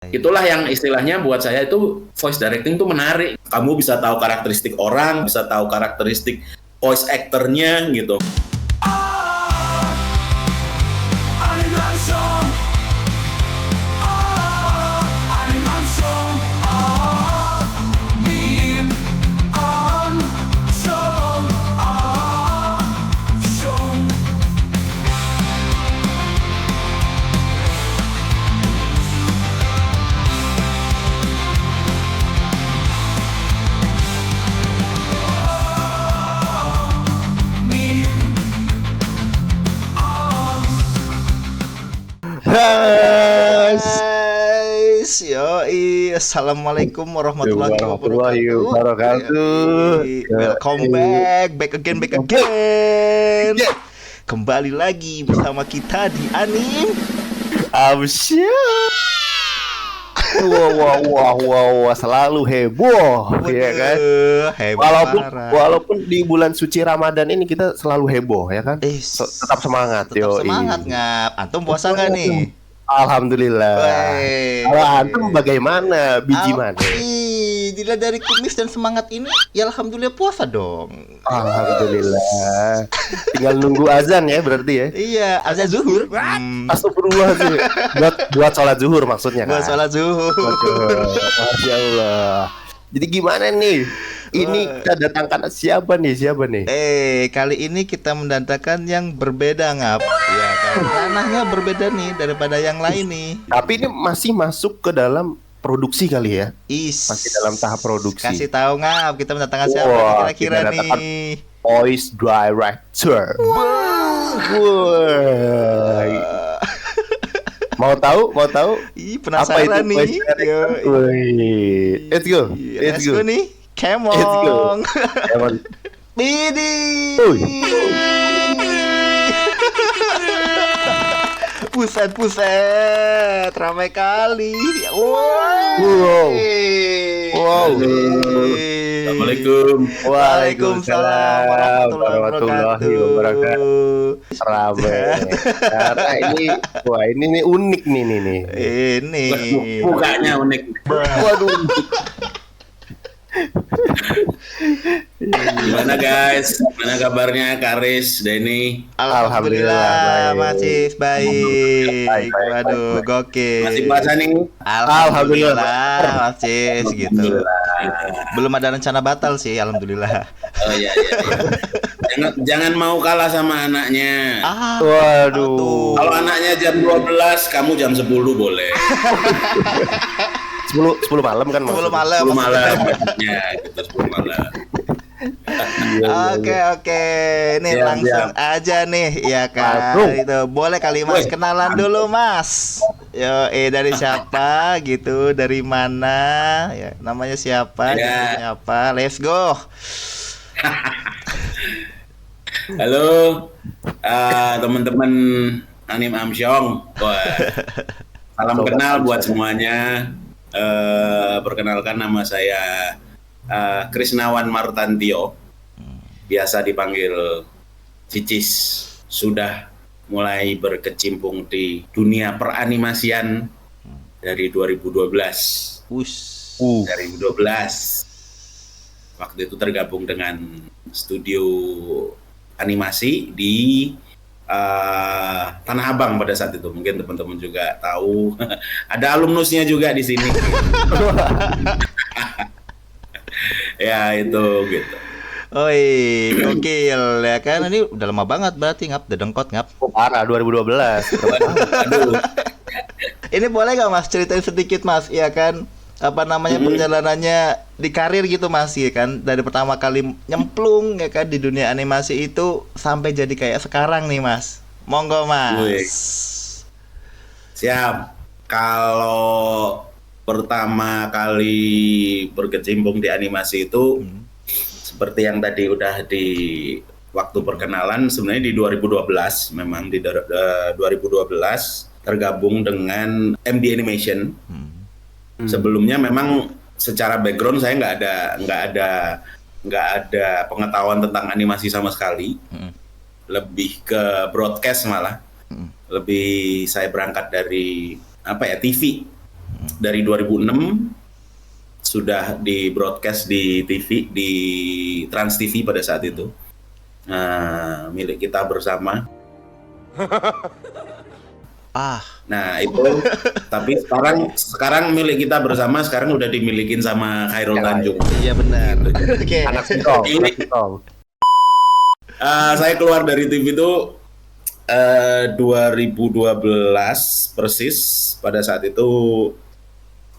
Itulah yang istilahnya buat saya itu voice directing tuh menarik. Kamu bisa tahu karakteristik orang, bisa tahu karakteristik voice actornya gitu. Guys, yoi, assalamualaikum warahmatullahi wabarakatuh. Welcome back again. Kembali lagi bersama kita di Anim Amsyong. Wow, selalu heboh, ya kan? Walaupun di bulan suci Ramadan ini kita selalu heboh, ya kan? Tetap semangat, Ngap. Antum puasa nggak nih? Alhamdulillah. Kalau antum bagaimana? Biji mana? Dilihat dari kumis dan semangat ini, ya alhamdulillah puasa dong. Alhamdulillah. Tinggal nunggu azan ya berarti ya? Iya, azan zuhur. Astagfirullah sih. Buat sholat zuhur maksudnya kan? Buat sholat zuhur. Masya Allah. Jadi gimana nih? Ini kita datangkan siapa nih? Kali ini kita mendatangkan yang berbeda, Ngap. Ya kan, ranahnya berbeda nih daripada yang lain nih. Tapi ini masih masuk ke dalam produksi kali ya? Masih dalam tahap produksi. Kasih tahu, Ngap, kita mendatangkan siapa kira-kira nih? Voice director. Mau tahu? Penasaran nih. Let's go nih. Come on. Bidi. Puset, ramai kali. Wow. Assalamualaikum. Waalaikumsalam warahmatullahi wabarakatuh. Ramai. Karena ini nih unik nih. Ini Mukanya unik. Waduh. Gimana guys? Gimana kabarnya Karis, Denny? Alhamdulillah masih baik. Waduh, gokil. Masih puasa nih? Alhamdulillah masih gitu. Belum ada rencana batal sih, alhamdulillah. Oh iya. Jangan mau kalah sama anaknya. Waduh. Kalau anaknya jam 12, kamu jam 10 boleh. 10 malam kan? 10 malam. 10 malam. Ya, kita 10 malam. Oke. Nih langsung aja nih, ya kan. Itu boleh kali Mas kenalan dulu, Mas. Dari siapa gitu, dari mana? Ya, namanya siapa? Siapa? Let's go. Halo, teman-teman Anim Amsyong. Salam kenal buat semuanya. Perkenalkan, nama saya Krisnawan Martantio, biasa dipanggil Cicis. Sudah mulai berkecimpung di dunia peranimasian dari 2012. Dari 2012 waktu itu tergabung dengan studio animasi di Tanah Abang pada saat itu. Mungkin teman-teman juga tahu. Ada alumnusnya juga di sini. Ya itu gitu. Gokil ya kan. Ini udah lama banget berarti, Ngap, dedengkot, Ngap. Parah, 2012. Aduh. Ini boleh gak Mas ceritain sedikit, Mas, ya kan? Apa namanya perjalanannya di karir gitu, Mas, ya kan? Dari pertama kali nyemplung ya kan di dunia animasi itu sampai jadi kayak sekarang nih, Mas. Monggo, Mas. Siap. Kalau pertama kali berkecimpung di animasi itu seperti yang tadi udah di waktu perkenalan, sebenarnya di 2012 memang di 2012 tergabung dengan MD Animation. Sebelumnya memang secara background saya nggak ada pengetahuan tentang animasi sama sekali. Lebih ke broadcast malah. Lebih saya berangkat dari TV. Dari 2006 sudah di broadcast di TV, di Trans TV pada saat itu. Milik kita bersama. Nah itu, tapi sekarang milik kita bersama, sekarang udah dimilikin sama Khairul Tanjung. Iya benar. Oke. Anak singkong. Saya keluar dari TV itu 2012 persis. Pada saat itu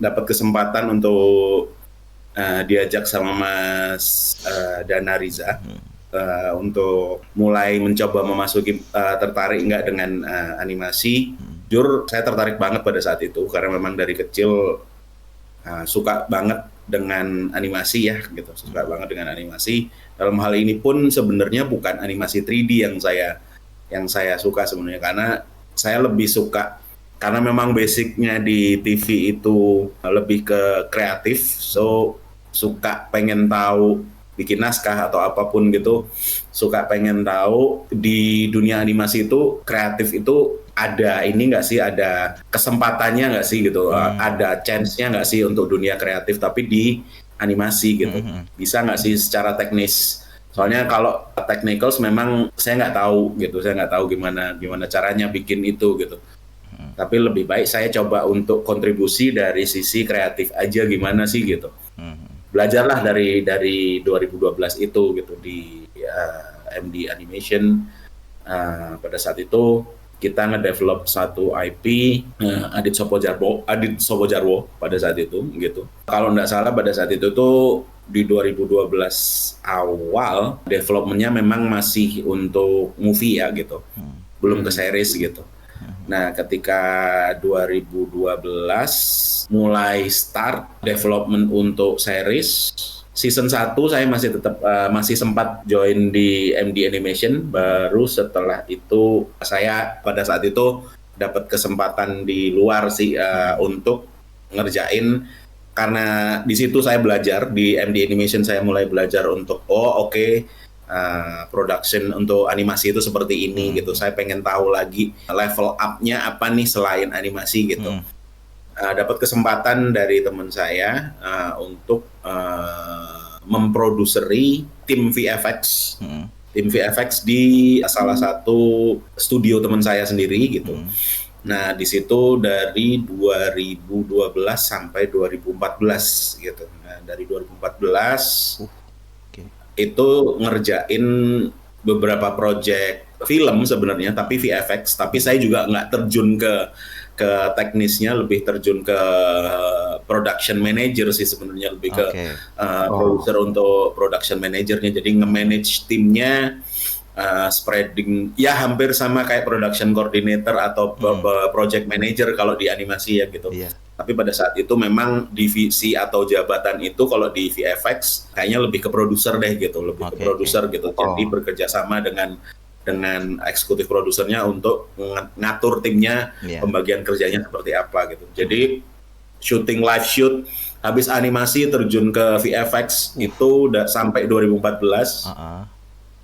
dapat kesempatan untuk diajak sama Mas Dana Riza untuk mulai mencoba memasuki tertarik nggak dengan animasi. Jujur saya tertarik banget pada saat itu karena memang dari kecil suka banget dengan animasi ya gitu, suka banget dengan animasi. Dalam hal ini pun sebenarnya bukan animasi 3D yang saya suka sebenarnya, karena saya lebih suka, karena memang basicnya di TV itu lebih ke kreatif, so suka pengen tahu bikin naskah atau apapun gitu, suka pengen tahu di dunia animasi itu kreatif itu ada ini nggak sih, ada kesempatannya nggak sih gitu, ada chance-nya nggak sih untuk dunia kreatif tapi di animasi gitu, bisa nggak sih secara teknis. Soalnya kalau technicals memang saya nggak tahu gitu, saya nggak tahu gimana caranya bikin itu gitu. Tapi lebih baik saya coba untuk kontribusi dari sisi kreatif aja gimana sih gitu. Belajarlah dari 2012 itu gitu di MD Animation. Pada saat itu kita ngedevelop satu IP Adit Sobojarwo pada saat itu gitu. Kalau nggak salah pada saat itu tuh di 2012 awal developmentnya memang masih untuk movie ya gitu, belum ke series gitu. Nah ketika 2012 mulai start development untuk series, season 1 saya masih sempat join di MD Animation. Baru setelah itu saya pada saat itu dapat kesempatan di luar sih untuk ngerjain, karena di situ saya belajar di MD Animation, saya mulai belajar untuk production untuk animasi itu seperti ini gitu. Saya pengen tahu lagi level up-nya apa nih selain animasi gitu. Dapat kesempatan dari teman saya untuk memproduseri tim VFX. Tim VFX di salah satu studio teman saya sendiri gitu. Nah, di situ dari 2012 sampai 2014 gitu. Nah, dari 2014 itu ngerjain beberapa project film sebenarnya, tapi VFX. Tapi saya juga nggak terjun ke teknisnya, lebih terjun ke production manager sih sebenarnya, lebih ke producer untuk production manajernya. Jadi nge-manage timnya, spreading ya hampir sama kayak production coordinator atau project manager kalau di animasi ya gitu. Tapi pada saat itu memang divisi atau jabatan itu kalau di VFX kayaknya lebih ke produser deh gitu, lebih ke produser gitu. Jadi bekerja sama dengan eksekutif produsernya untuk ngatur timnya, pembagian kerjanya seperti apa gitu. Jadi syuting live shoot, habis animasi terjun ke VFX itu udah sampai 2014.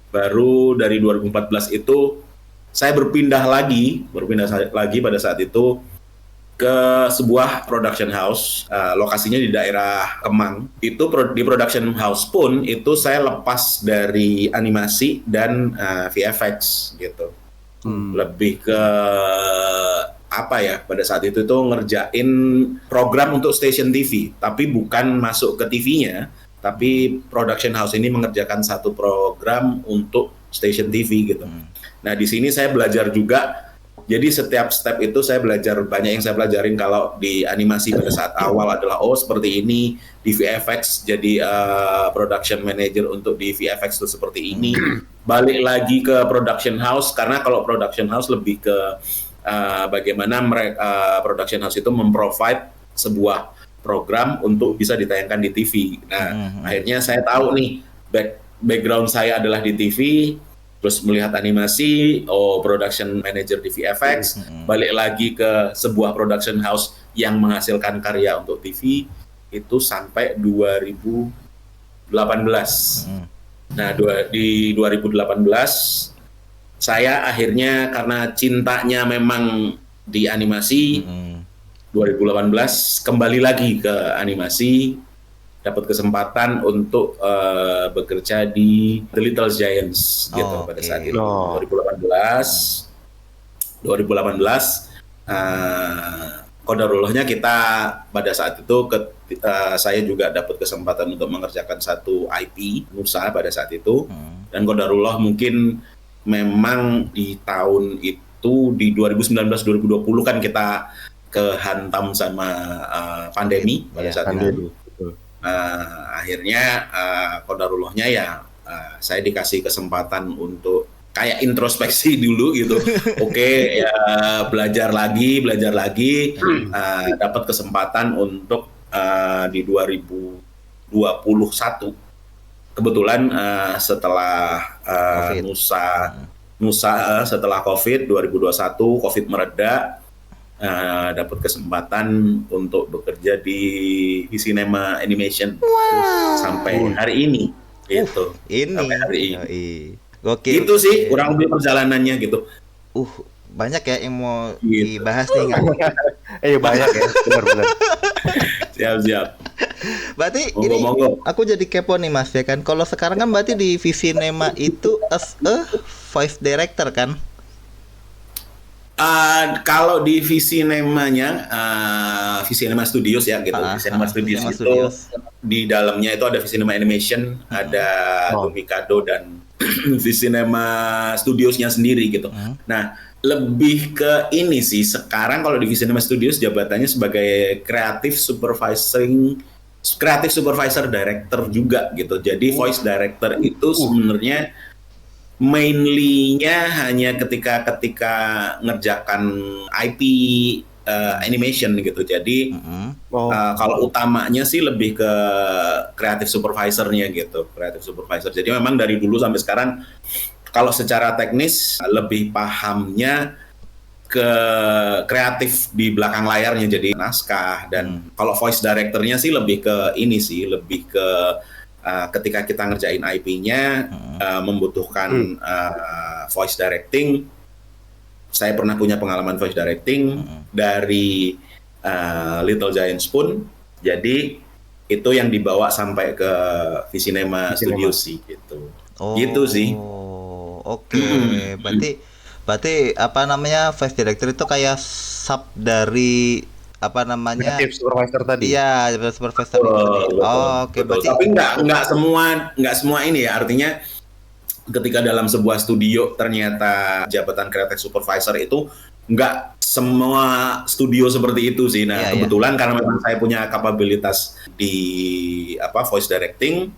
Baru dari 2014 itu saya berpindah lagi pada saat itu ke sebuah production house, lokasinya di daerah Kemang. Itu di production house pun itu saya lepas dari animasi dan VFX gitu. Lebih ke apa ya, pada saat itu tuh ngerjain program untuk stasiun TV, tapi bukan masuk ke TV-nya, tapi production house ini mengerjakan satu program untuk stasiun TV gitu. Nah di sini saya belajar juga. Jadi setiap step itu saya belajar, banyak yang saya pelajarin. Kalau di animasi pada saat awal adalah seperti ini, di VFX jadi production manager untuk di VFX itu seperti ini. Balik lagi ke production house, karena kalau production house lebih ke bagaimana production house itu memprovide sebuah program untuk bisa ditayangkan di TV. Nah akhirnya saya tahu nih background saya adalah di TV. Terus melihat animasi, production manager di VFX, balik lagi ke sebuah production house yang menghasilkan karya untuk TV, itu sampai 2018. Nah, di 2018, saya akhirnya karena cintanya memang di animasi, 2018 kembali lagi ke animasi, dapat kesempatan untuk bekerja di The Little Giants gitu pada saat itu. 2018 qadarullahnya kita pada saat itu saya juga dapat kesempatan untuk mengerjakan satu IP Nusa pada saat itu. Dan qadarullah mungkin memang di tahun itu di 2019-2020 kan kita kehantam sama pandemi pada saat itu. Akhirnya qadarullahnya ya saya dikasih kesempatan untuk kayak introspeksi dulu gitu. Oke, ya belajar lagi, dapat kesempatan untuk di 2021. Kebetulan setelah Nusa setelah COVID 2021, COVID mereda, dapat kesempatan untuk bekerja di Cinema Animation sampai hari ini. Gitu. Sampai hari ini. Gokil. Itu sih kurang lebih perjalanannya gitu. Banyak ya yang mau dibahas nih nggak? Banyak ya, benar-benar. Siap. Berarti monggo. Aku jadi kepo nih Mas ya kan. Kalau sekarang kan berarti di Visinema itu as a voice director kan? Kalau di Visinemanya, Visinema Studios ya gitu. Visinema Studios itu di dalamnya itu ada Visinema Animation, ada Domikado dan Visinema Studiosnya sendiri gitu. Nah, lebih ke ini sih sekarang kalau di Visinema Studios jabatannya sebagai creative supervisor director juga gitu. Jadi voice director itu sebenarnya mainly-nya hanya ketika ngerjakan IP animation gitu. Jadi kalau utamanya sih lebih ke creative supervisor-nya gitu. Creative supervisor. Jadi memang dari dulu sampai sekarang kalau secara teknis lebih pahamnya ke kreatif di belakang layarnya, jadi naskah. Dan kalau voice director-nya sih lebih ke ini sih, lebih ke ketika kita ngerjain IP-nya membutuhkan voice directing. Saya pernah punya pengalaman voice directing dari Little Giants pun. Jadi itu yang dibawa sampai ke Visinema Studios sih gitu. Gitu sih. Oke. Berarti apa namanya voice director itu kayak sub dari apa namanya creative supervisor tadi. Iya, supervisor tadi. Oke, berarti tapi nggak semua ini ya, artinya ketika dalam sebuah studio ternyata jabatan creative supervisor itu nggak semua studio seperti itu sih. Nah, kebetulan karena memang saya punya kapabilitas di voice directing,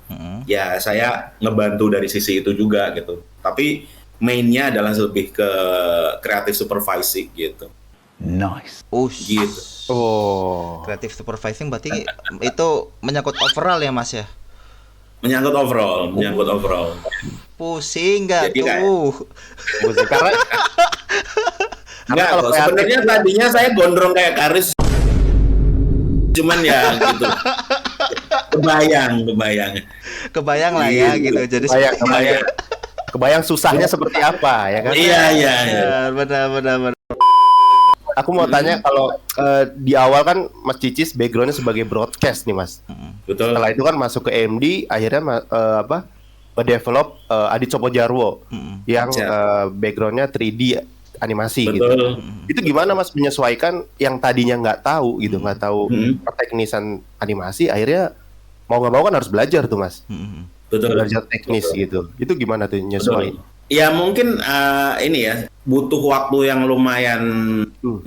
ya saya ngebantu dari sisi itu juga gitu. Tapi mainnya adalah lebih ke creative supervising gitu. Nice. Gitu. Creative supervising berarti itu menyangkut overall ya Mas ya? Menyangkut overall. Pusing nggak tuh? Pusing karena nggak, kalau sebenarnya tadinya saya gondrong kayak Karis, cuman ya gitu. Kebayang lah ya gitu. Jadi kebayang susahnya seperti apa ya kan? Iya. Benar. Aku mau tanya kalau di awal kan Mas Cicis backgroundnya sebagai broadcast nih Mas. Betul. Setelah itu kan masuk ke MD, akhirnya develop Adit Sopo Jarwo yang backgroundnya 3D animasi. Betul. Gitu. Itu gimana Mas menyesuaikan yang tadinya nggak tahu gitu, nggak tahu teknisan animasi, akhirnya mau nggak mau kan harus belajar tuh Mas. Betul. Belajar teknis gitu. Itu gimana tuh nyesuaiin? Ya mungkin ini ya butuh waktu yang lumayan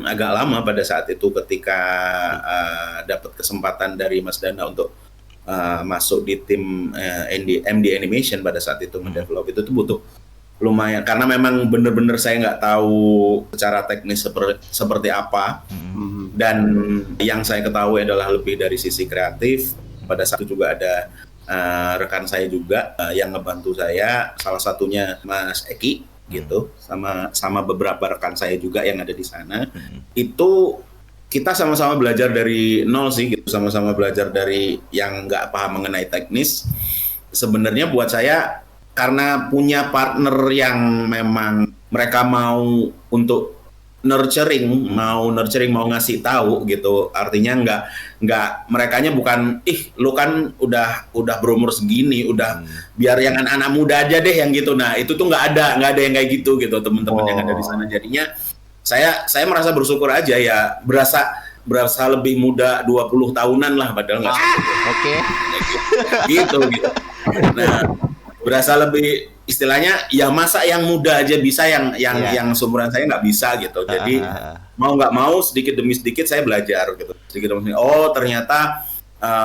agak lama pada saat itu ketika dapat kesempatan dari Mas Dana untuk masuk di tim MD Animation pada saat itu mendevelop itu tuh butuh lumayan karena memang bener-bener saya nggak tahu secara teknis seperti apa dan yang saya ketahui adalah lebih dari sisi kreatif. Pada saat itu juga ada rekan saya juga yang ngebantu saya, salah satunya Mas Eki gitu, sama beberapa rekan saya juga yang ada di sana. Itu kita sama-sama belajar dari nol sih gitu, sama-sama belajar dari yang nggak paham mengenai teknis. Sebenarnya buat saya karena punya partner yang memang mereka mau untuk nurturing, mau ngasih tahu gitu. Artinya nggak merekanya bukan lu kan udah berumur segini, udah biar yang anak-anak muda aja deh yang gitu. Nah, itu tuh nggak ada yang kayak gitu teman-teman yang ada di sana. Jadinya saya merasa bersyukur aja ya, berasa lebih muda 20 tahunan lah padahal nggak. Oke. Gitu. Nah, berasa lebih istilahnya ya masa yang muda aja bisa yang seumuran saya nggak bisa gitu. Jadi mau nggak mau sedikit demi sedikit saya belajar gitu. Sedikit demi sedikit. Oh, ternyata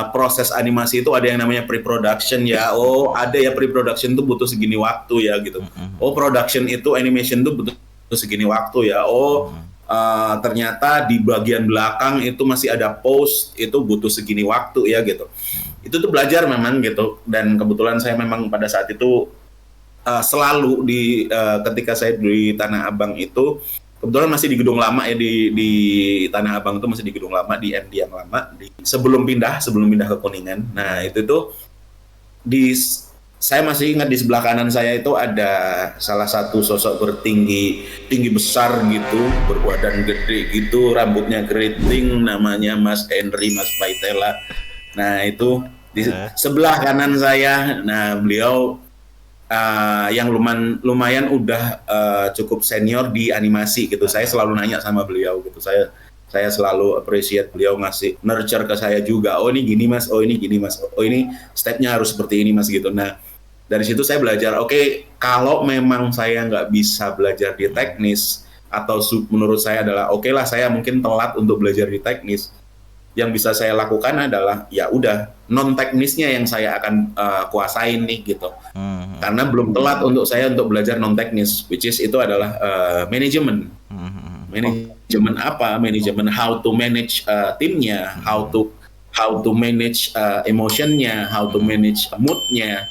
proses animasi itu ada yang namanya pre-production ya. Oh, ada ya pre-production itu butuh segini waktu ya gitu. Oh, production itu animation itu butuh segini waktu ya. Oh, ternyata di bagian belakang itu masih ada post, itu butuh segini waktu ya gitu. Itu tuh belajar memang gitu. Dan kebetulan saya memang pada saat itu selalu ketika saya di Tanah Abang itu, kebetulan masih di gedung lama ya, di Tanah Abang itu masih di gedung lama, di MD yang lama, sebelum pindah ke Kuningan. Nah itu tuh saya masih ingat di sebelah kanan saya itu ada salah satu sosok tinggi besar gitu, berbadan gede gitu, rambutnya keriting, namanya Mas Henry, Mas Paitela. Nah itu di sebelah kanan saya. Nah beliau yang lumayan udah cukup senior di animasi gitu. Saya selalu nanya sama beliau gitu. Saya selalu appreciate beliau ngasih nurture ke saya juga. Oh ini gini mas, oh ini gini mas, oh ini stepnya harus seperti ini mas gitu. Nah dari situ saya belajar. Oke, kalau memang saya nggak bisa belajar di teknis, atau menurut saya adalah oke lah saya mungkin telat untuk belajar di teknis, yang bisa saya lakukan adalah ya udah non teknisnya yang saya akan kuasain nih gitu. Karena belum telat untuk saya untuk belajar non teknis, which is itu adalah manajemen. Manajemen apa? Manajemen how to manage timnya, how to manage emotionnya, how to manage moodnya.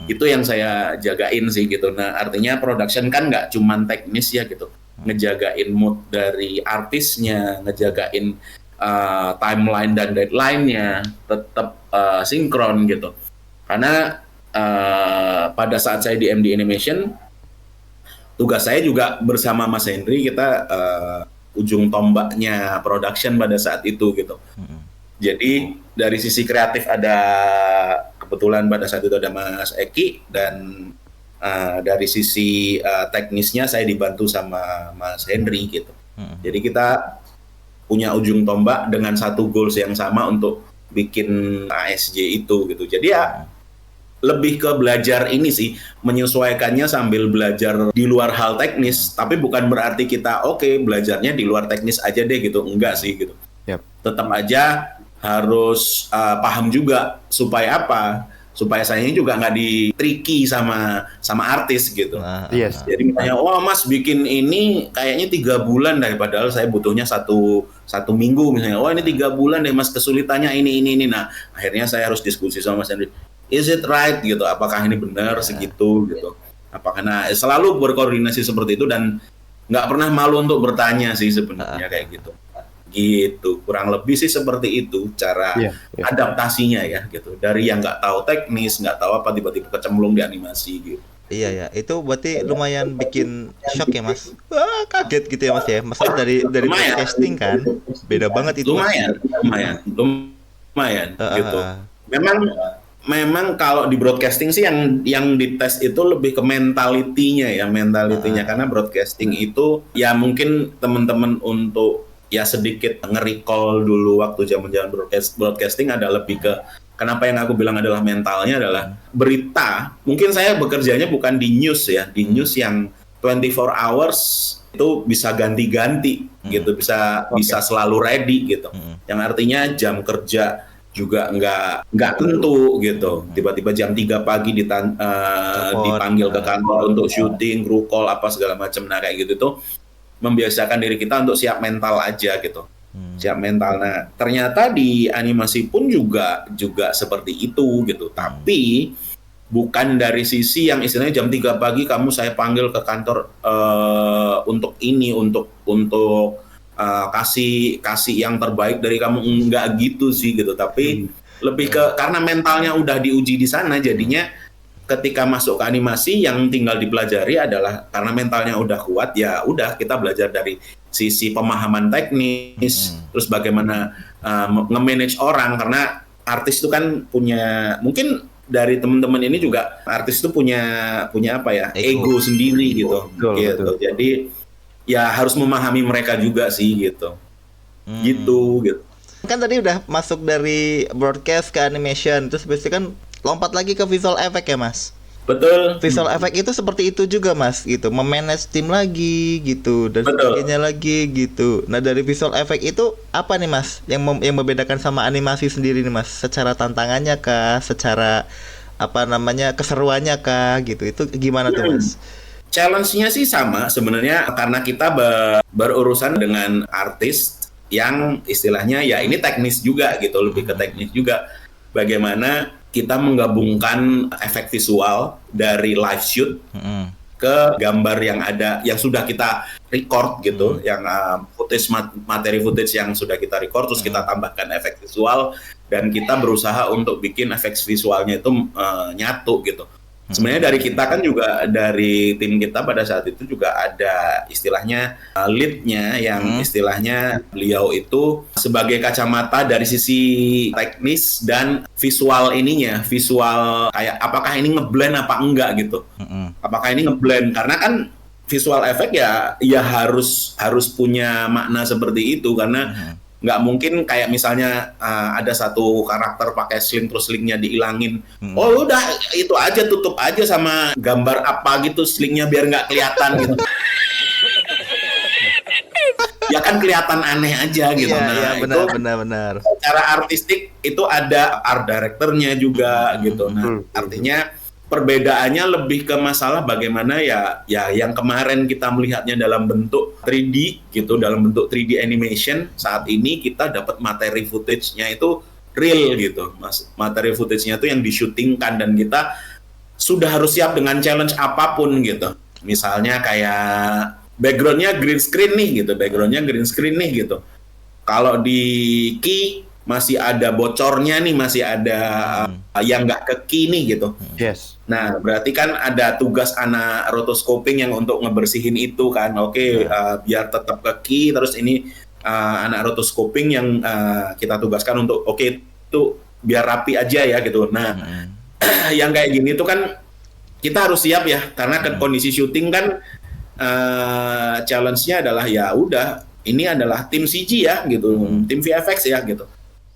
Itu yang saya jagain sih gitu. Nah artinya production kan nggak cuman teknis ya gitu, ngejagain mood dari artisnya, ngejagain timeline dan deadline-nya tetap sinkron gitu. Karena pada saat saya di MD Animation, tugas saya juga bersama Mas Henry, kita ujung tombaknya production pada saat itu gitu. Jadi dari sisi kreatif ada, kebetulan pada saat itu ada Mas Eki, dan dari sisi teknisnya saya dibantu sama Mas Henry gitu. Jadi kita punya ujung tombak dengan satu goals yang sama untuk bikin ASJ itu gitu. Jadi ya lebih ke belajar ini sih, menyesuaikannya sambil belajar di luar hal teknis, tapi bukan berarti kita belajarnya di luar teknis aja deh gitu, enggak sih gitu. Tetap aja harus paham juga supaya apa? Supaya saya juga nggak di-tricky sama artis gitu. Jadi misalnya, mas bikin ini kayaknya 3 bulan deh, padahal saya butuhnya satu minggu misalnya. Ini 3 bulan deh mas, kesulitannya ini. Nah akhirnya saya harus diskusi sama Mas Henry. Is it right gitu? Apakah ini benar segitu gitu? Selalu berkoordinasi seperti itu, dan nggak pernah malu untuk bertanya sih sebenarnya kayak gitu. Gitu, kurang lebih sih seperti itu cara adaptasinya ya gitu, dari yang nggak tahu teknis, nggak tahu apa, tiba-tiba kecemplung di animasi gitu. Iya, itu berarti lumayan bikin shock ya mas. Wah, kaget gitu ya mas ya. Masalah dari broadcasting kan beda banget itu. Lumayan gitu. Memang kalau di broadcasting sih yang dites itu lebih ke mentalitinya karena broadcasting itu ya mungkin teman-teman untuk ya sedikit nge-recall dulu waktu zaman-zaman broadcasting ada lebih ke, kenapa yang aku bilang adalah mentalnya adalah berita. Mungkin saya bekerjanya bukan di news ya, di news yang 24 hours itu bisa ganti-ganti gitu, bisa selalu ready gitu. Yang artinya jam kerja juga nggak tentu gitu. Tiba-tiba jam 3 pagi dipanggil ke kantor untuk syuting, crew call apa segala macam. Nah kayak gitu tuh membiasakan diri kita untuk siap mental aja gitu. Siap mental. Nah, ternyata di animasi pun juga seperti itu gitu. Tapi bukan dari sisi yang istilahnya jam 3 pagi saya panggil ke kantor untuk kasih yang terbaik dari kamu, enggak gitu sih gitu. Tapi lebih ke karena mentalnya udah diuji di sana, jadinya ketika masuk ke animasi yang tinggal dipelajari adalah karena mentalnya udah kuat, ya udah kita belajar dari sisi pemahaman teknis, terus bagaimana nge-manage orang, karena artis itu kan punya, mungkin dari teman-teman ini juga artis itu punya apa ya, ego sendiri gitu. Betul. Jadi ya harus memahami mereka juga sih gitu. Gitu. Kan tadi udah masuk dari broadcast ke animation, terus biasanya kan lompat lagi ke visual effect ya Mas? Betul. Visual effect itu seperti itu juga Mas, gitu, memanage tim lagi gitu dan sebagainya lagi gitu. Nah dari visual effect itu apa nih Mas yang membedakan sama animasi sendiri nih Mas? Secara tantangannya kah? Secara apa namanya, keseruannya kah gitu? Itu gimana tuh Mas? Challenge-nya sih sama sebenarnya, karena kita berurusan dengan artis yang istilahnya ya ini teknis juga gitu, lebih ke teknis juga. Bagaimana kita menggabungkan efek visual dari live shoot ke gambar yang ada, yang sudah kita record gitu, yang materi footage yang sudah kita record, terus kita tambahkan efek visual, dan kita berusaha untuk bikin efek visualnya itu nyatu gitu. Sebenarnya dari kita kan juga, dari tim kita pada saat itu juga ada istilahnya lead-nya yang istilahnya beliau itu sebagai kacamata dari sisi teknis dan visual ininya, visual kayak apakah ini ngeblend apa enggak gitu. Apakah ini ngeblend, karena kan visual effect ya harus punya makna seperti itu, karena nggak mungkin kayak misalnya ada satu karakter pakai sling terus slingnya dihilangin. Oh udah itu aja, tutup aja sama gambar apa gitu slingnya biar nggak kelihatan gitu. Ya kan kelihatan aneh aja gitu. Iya, benar. Secara artistik itu ada art directornya juga gitu. Nah artinya perbedaannya lebih ke masalah bagaimana ya yang kemarin kita melihatnya dalam bentuk 3D gitu, dalam bentuk 3D animation. Saat ini kita dapat materi footage-nya itu real gitu, materi footage-nya itu yang di-syutingkan, dan kita sudah harus siap dengan challenge apapun gitu. Misalnya kayak background-nya green screen nih gitu. Kalau di key masih ada bocornya nih, masih ada yang nggak ke key nih gitu. Yes. Nah, berarti kan ada tugas anak rotoscoping yang untuk ngebersihin itu kan. Oke, biar tetap ke key, terus ini anak rotoscoping yang kita tugaskan untuk itu biar rapi aja ya gitu. Nah, yang kayak gini tuh kan kita harus siap ya, karena kan kondisi syuting kan challenge-nya adalah ya udah, ini adalah tim CG ya gitu, tim VFX ya gitu.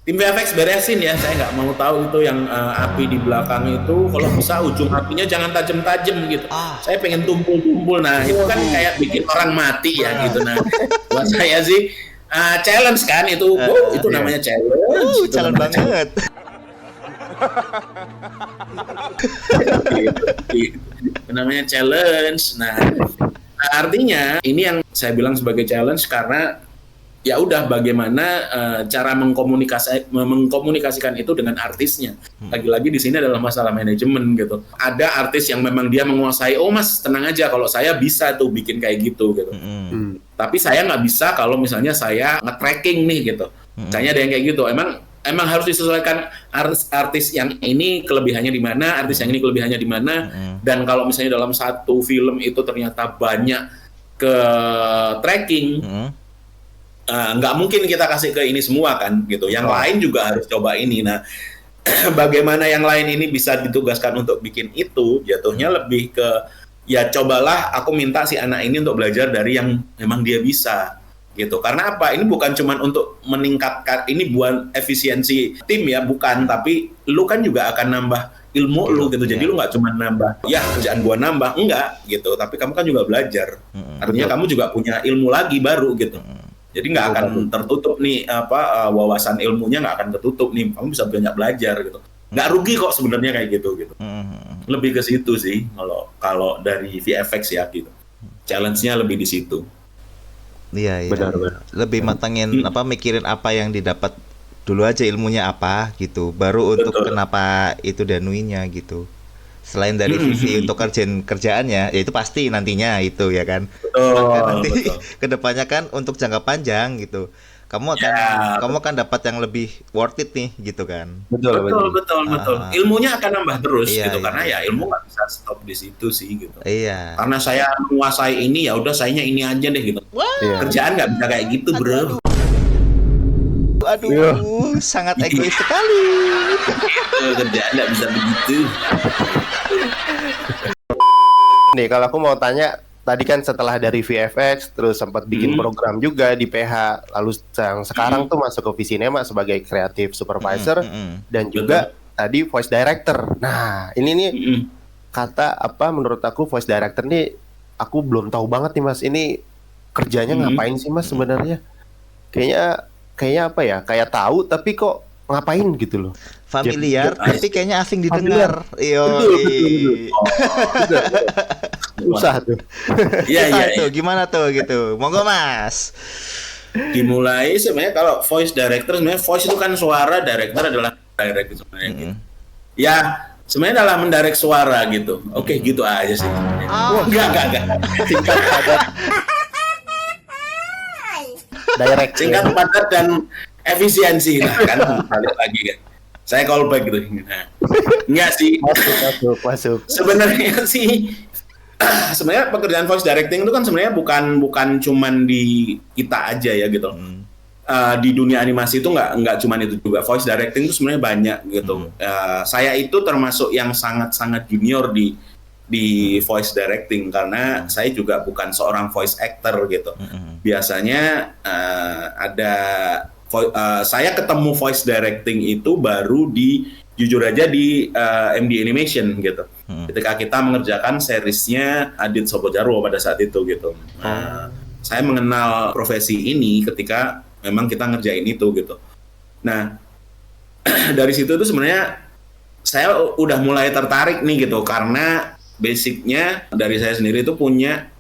Tim VFX beresin ya, saya nggak mau tahu itu yang api di belakang itu, kalau bisa ujung apinya jangan tajam-tajam gitu. Saya pengen tumpul-tumpul, nah itu kan kayak bikin orang mati ya gitu. Nah, buat saya sih challenge kan itu, itu namanya challenge. Challenge banget. Namanya challenge. Nah, artinya ini yang saya bilang sebagai challenge karena ya udah bagaimana cara mengkomunikasikan itu dengan artisnya. Lagi-lagi di sini adalah masalah manajemen gitu. Ada artis yang memang dia menguasai, oh mas tenang aja kalau saya bisa tuh bikin kayak gitu gitu. Tapi saya nggak bisa kalau misalnya saya nge-tracking nih gitu. Misalnya ada yang kayak gitu. Emang harus disesuaikan artis yang ini kelebihannya di mana, artis yang ini kelebihannya di mana. Dan kalau misalnya dalam satu film itu ternyata banyak ke tracking, nggak mungkin kita kasih ke ini semua kan gitu. Yang lain juga harus coba ini. Nah, bagaimana yang lain ini bisa ditugaskan untuk bikin itu, jatuhnya lebih ke ya cobalah aku minta si anak ini untuk belajar dari yang memang dia bisa gitu. Karena apa? Ini bukan cuma untuk meningkatkan, ini buat efisiensi tim ya, bukan, tapi lu kan juga akan nambah ilmu lu gitu. Jadi lu nggak cuma nambah ya kerjaan gua nambah, enggak gitu, tapi kamu kan juga belajar. Artinya kamu juga punya ilmu lagi baru gitu. Jadi nggak akan tertutup nih wawasan ilmunya, nggak akan tertutup nih, kamu bisa banyak belajar gitu. Nggak rugi kok sebenarnya kayak gitu. Lebih ke situ sih kalau dari VFX ya gitu. Challenge-nya lebih di situ. Iya. Benar. Lebih matangin mikirin apa yang didapat dulu aja, ilmunya apa gitu. Baru untuk kenapa itu danuinya gitu. Selain dari sisi untuk kerjaannya, ya itu pasti nantinya itu ya kan. Nanti kedepannya kan untuk jangka panjang gitu. kamu akan dapat yang lebih worth it nih gitu kan. Betul. Betul. Ilmunya akan nambah terus Iya, gitu iya. karena ya ilmu nggak bisa stop di situ sih gitu. Iya. Karena saya menguasai ini ya udah sayanya ini aja deh gitu. Iya. Kerjaan nggak bisa kayak gitu, bro. Aduh, Iya. sangat egois sekali. Kerjaan nggak bisa begitu. Nih kalau aku mau tanya, tadi kan setelah dari VFX terus sempat bikin program juga di PH, lalu yang sekarang tuh masuk ke Visinema sebagai creative supervisor dan juga tadi voice director. Nah, ini nih kata apa menurut aku voice director nih aku belum tahu banget nih Mas, ini kerjanya ngapain sih Mas sebenarnya? Kayaknya apa ya? Kayak tahu tapi kok ngapain gitu loh. Familiar tapi kayaknya asing Familiar. didengar. Yo. Susah tuh. Iya. Tuh, gimana tuh gitu. Monggo Mas. Dimulai sebenarnya kalau voice director sebenarnya voice itu kan suara, director adalah direct sebenarnya gitu. Ya, sebenarnya adalah mendirect suara gitu. Oke, gitu aja sih. Oh. Enggak. Singkat padat. Direct. Singkat padat dan efisiensi lah kan balik lagi kan. Saya call back gitu. Nah, enggak sih. Masuk. Sebenarnya sih sebenarnya pekerjaan voice directing itu kan sebenarnya bukan cuman di kita aja ya gitu. Di dunia animasi itu nggak cuman itu juga. Voice directing itu sebenarnya banyak gitu. Saya itu termasuk yang sangat junior di voice directing karena saya juga bukan seorang voice actor gitu. Biasanya saya ketemu voice directing itu baru jujur aja di MD Animation gitu. Ketika kita mengerjakan seriesnya Adit Sopo Jarwo pada saat itu gitu. Saya mengenal profesi ini ketika memang kita ngerjain itu gitu. Nah, dari situ tuh sebenarnya saya udah mulai tertarik nih gitu karena basicnya dari saya sendiri itu punya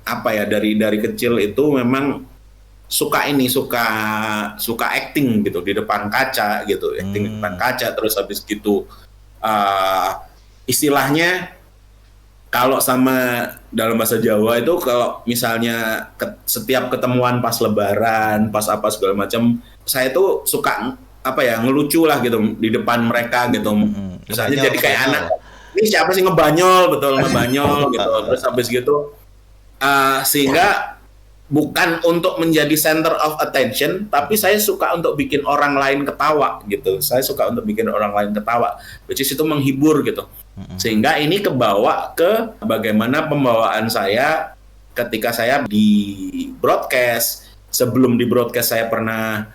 apa ya, dari kecil itu memang suka acting gitu di depan kaca gitu, acting di depan kaca. Terus habis gitu istilahnya kalau sama dalam bahasa Jawa itu kalau misalnya setiap ketemuan pas lebaran, pas apa segala macam, saya tuh suka apa ya, ngelucu lah gitu di depan mereka gitu. Misalnya jadi kayak anak, ini siapa sih ngebanyol gitu. Terus habis gitu sehingga bukan untuk menjadi center of attention, tapi saya suka untuk bikin orang lain ketawa gitu. Saya suka untuk bikin orang lain ketawa, which is itu menghibur gitu. Sehingga ini kebawa ke bagaimana pembawaan saya ketika saya di broadcast. Sebelum di broadcast saya pernah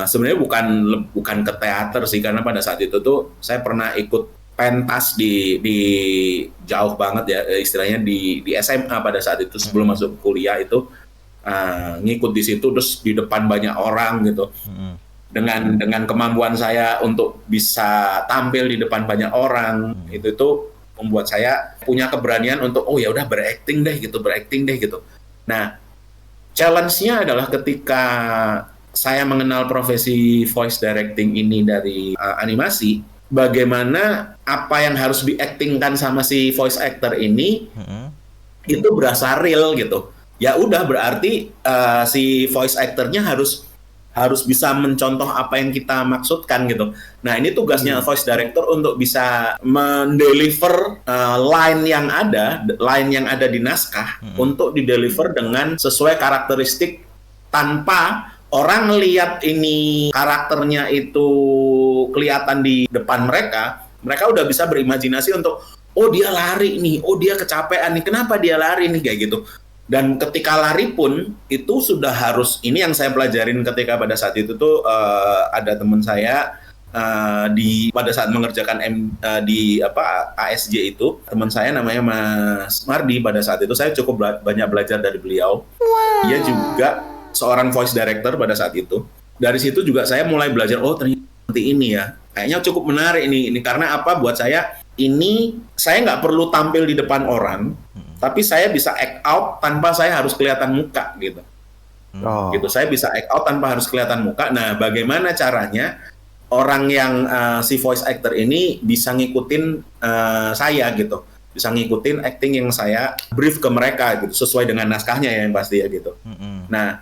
sebenarnya bukan ke teater sih, karena pada saat itu tuh saya pernah ikut pentas di jauh banget ya istilahnya di SMA pada saat itu sebelum masuk kuliah itu. Ngikut di situ terus di depan banyak orang gitu. Dengan kemampuan saya untuk bisa tampil di depan banyak orang, itu tuh membuat saya punya keberanian untuk ya udah berakting deh gitu. Nah, challenge-nya adalah ketika saya mengenal profesi voice directing ini dari animasi, bagaimana apa yang harus diaktingkan sama si voice actor ini itu berasa real gitu. Ya udah berarti si voice actor-nya harus bisa mencontoh apa yang kita maksudkan gitu. Nah, ini tugasnya voice director untuk bisa mendeliver line yang ada di naskah untuk dideliver dengan sesuai karakteristik, tanpa orang lihat ini karakternya itu kelihatan di depan mereka udah bisa berimajinasi untuk dia lari nih, dia kecapean nih, kenapa dia lari nih, kayak gitu. Dan ketika lari pun itu sudah harus, ini yang saya pelajarin ketika pada saat itu tuh ada teman saya pada saat mengerjakan di ASJ itu, teman saya namanya Mas Mardi. Pada saat itu saya cukup banyak belajar dari beliau. Dia juga seorang voice director pada saat itu. Dari situ juga saya mulai belajar, ternyata seperti ini ya. Kayaknya cukup menarik ini karena apa, buat saya ini saya nggak perlu tampil di depan orang, tapi saya bisa act out tanpa saya harus kelihatan muka gitu. Gitu, saya bisa act out tanpa harus kelihatan muka. Nah, bagaimana caranya orang yang si voice actor ini bisa ngikutin saya gitu, bisa ngikutin acting yang saya brief ke mereka gitu, sesuai dengan naskahnya ya yang pasti ya gitu. Nah,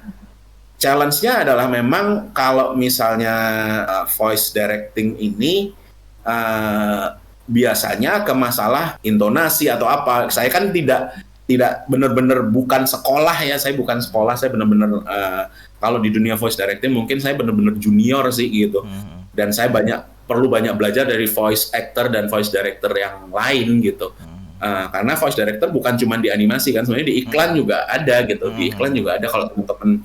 challenge-nya adalah memang kalau misalnya voice directing ini biasanya ke masalah intonasi atau apa. Saya kan tidak benar-benar bukan sekolah ya, saya bukan sekolah, saya benar-benar kalau di dunia voice directing mungkin saya benar-benar junior sih gitu. Dan saya perlu banyak belajar dari voice actor dan voice director yang lain gitu. Karena voice director bukan cuma di animasi kan, sebenarnya di iklan juga ada gitu. Di iklan juga ada kalau teman-teman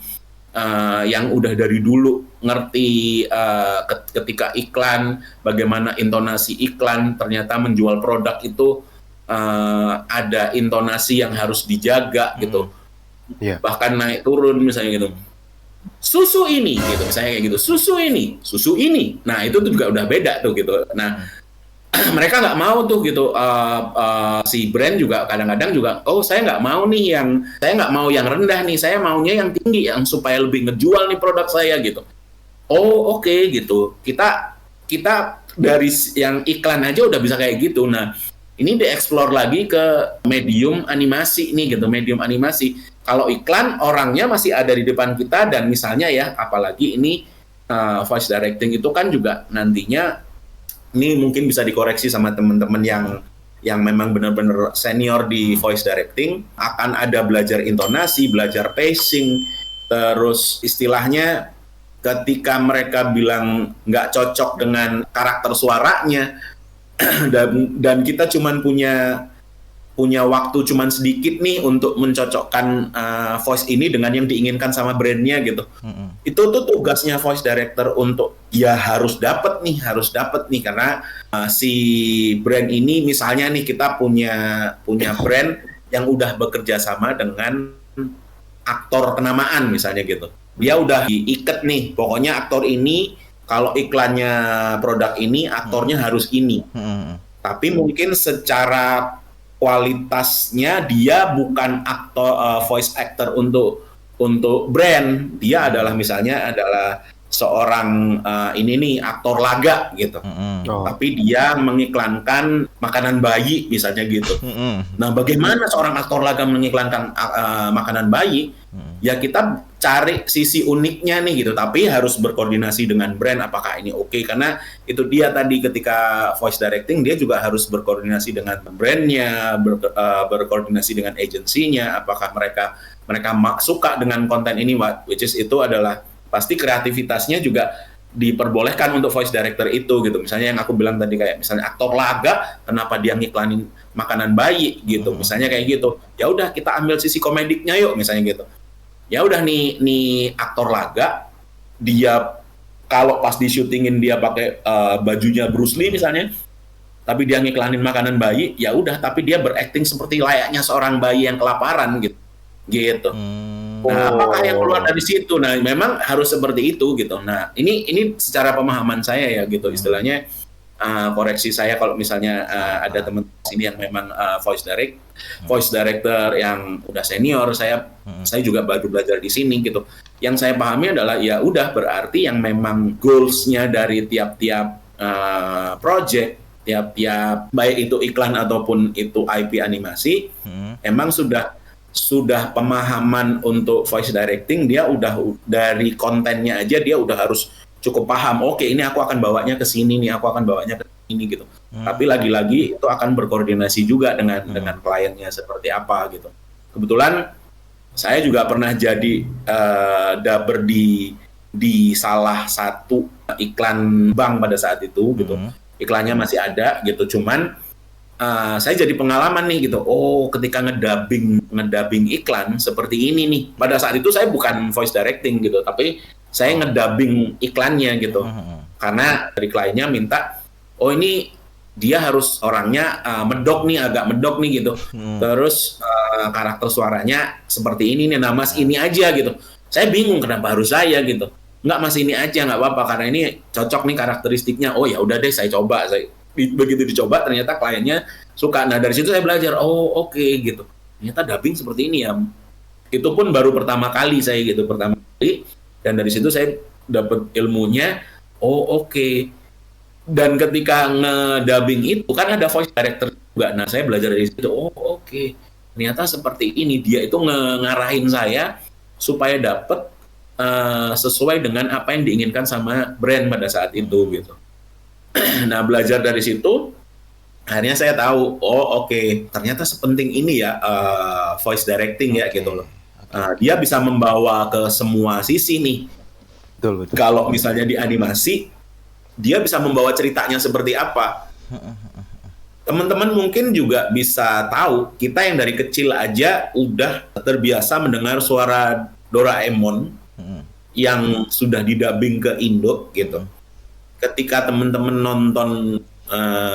yang udah dari dulu ngerti ketika iklan, bagaimana intonasi iklan, ternyata menjual produk itu ada intonasi yang harus dijaga gitu. Bahkan naik turun misalnya gitu. Susu ini gitu, misalnya kayak gitu. Susu ini. Nah, itu tuh juga udah beda tuh gitu. Nah, mereka nggak mau tuh gitu, si brand juga kadang-kadang juga, saya nggak mau yang rendah nih, saya maunya yang tinggi yang supaya lebih ngejual nih produk saya gitu. Oke, gitu. Kita dari yang iklan aja udah bisa kayak gitu. Nah, ini dieksplor lagi ke medium animasi nih gitu, medium animasi. Kalau iklan orangnya masih ada di depan kita, dan misalnya ya, apalagi ini voice directing itu kan juga nantinya ini mungkin bisa dikoreksi sama teman-teman yang memang benar-benar senior di voice directing, akan ada belajar intonasi, belajar pacing, terus istilahnya ketika mereka bilang nggak cocok dengan karakter suaranya dan kita cuman punya waktu cuman sedikit nih untuk mencocokkan voice ini dengan yang diinginkan sama brandnya gitu. Itu tuh tugasnya voice director untuk ya harus dapat nih karena si brand ini misalnya nih kita punya brand yang udah bekerja sama dengan aktor kenamaan misalnya gitu. Dia udah diikat nih, pokoknya aktor ini kalau iklannya produk ini aktornya harus ini. Tapi mungkin secara kualitasnya dia bukan voice actor untuk brand, dia adalah misalnya seorang ini nih aktor laga gitu. Tapi dia mengiklankan makanan bayi misalnya gitu. Nah, bagaimana seorang aktor laga mengiklankan makanan bayi? Ya kita cari sisi uniknya nih gitu, tapi harus berkoordinasi dengan brand apakah ini oke, karena itu dia tadi ketika voice directing dia juga harus berkoordinasi dengan brandnya, berkoordinasi dengan agensinya, apakah mereka suka dengan konten ini, which is itu adalah pasti kreativitasnya juga diperbolehkan untuk voice director itu gitu. Misalnya yang aku bilang tadi kayak misalnya aktor laga, kenapa dia ngiklanin makanan bayi gitu, misalnya kayak gitu. Ya udah kita ambil sisi komediknya yuk misalnya gitu. Ya udah nih aktor laga, dia kalau pas di syutingin dia pakai bajunya Bruce Lee misalnya, tapi dia ngiklanin makanan bayi, ya udah tapi dia berakting seperti layaknya seorang bayi yang kelaparan gitu. Nah, apakah yang keluar dari situ? Nah, memang harus seperti itu gitu. Nah, ini secara pemahaman saya ya gitu, istilahnya koreksi saya kalau misalnya ada teman sini yang memang voice director yang udah senior, saya juga baru belajar di sini gitu. Yang saya pahami adalah ya udah berarti yang memang goals-nya dari tiap-tiap project, tiap-tiap baik itu iklan ataupun itu IP animasi, emang sudah pemahaman untuk voice directing, dia udah dari kontennya aja dia udah harus cukup paham. Oke, ini aku akan bawanya ke sini nih, aku akan bawanya ke sini gitu. Tapi lagi-lagi itu akan berkoordinasi juga dengan kliennya seperti apa gitu. Kebetulan saya juga pernah jadi dubber di salah satu iklan bank pada saat itu gitu. Iklannya masih ada gitu, cuman saya jadi pengalaman nih gitu. Ketika ngedubbing iklan seperti ini nih. Pada saat itu saya bukan voice directing gitu, tapi saya ngedubbing iklannya gitu. Karena dari kliennya minta, ini dia harus orangnya medok nih, agak medok nih gitu. Terus karakter suaranya seperti ini nih, nah mas ini aja gitu. Saya bingung kenapa harus saya gitu. Nggak mas ini aja, nggak apa-apa karena ini cocok nih karakteristiknya. Ya udah deh saya coba. Begitu dicoba ternyata kliennya suka. Nah dari situ saya belajar, oke gitu. Ternyata dubbing seperti ini ya. Itu pun baru pertama kali saya gitu, pertama kali. Dan dari situ saya dapat ilmunya, oke. Dan ketika ngedubbing itu kan ada voice director juga. Nah saya belajar dari situ, oke. Ternyata seperti ini, dia itu ngarahin saya supaya dapat sesuai dengan apa yang diinginkan sama brand pada saat itu gitu. Nah, belajar dari situ akhirnya saya tahu, oh oke, ternyata sepenting ini ya voice directing ya gitu loh. Dia bisa membawa ke semua sisi nih. Betul. Kalau misalnya di animasi, dia bisa membawa ceritanya seperti apa. Teman-teman mungkin juga bisa tahu, kita yang dari kecil aja udah terbiasa mendengar suara Doraemon yang sudah didubbing ke Indo gitu. Ketika teman-teman nonton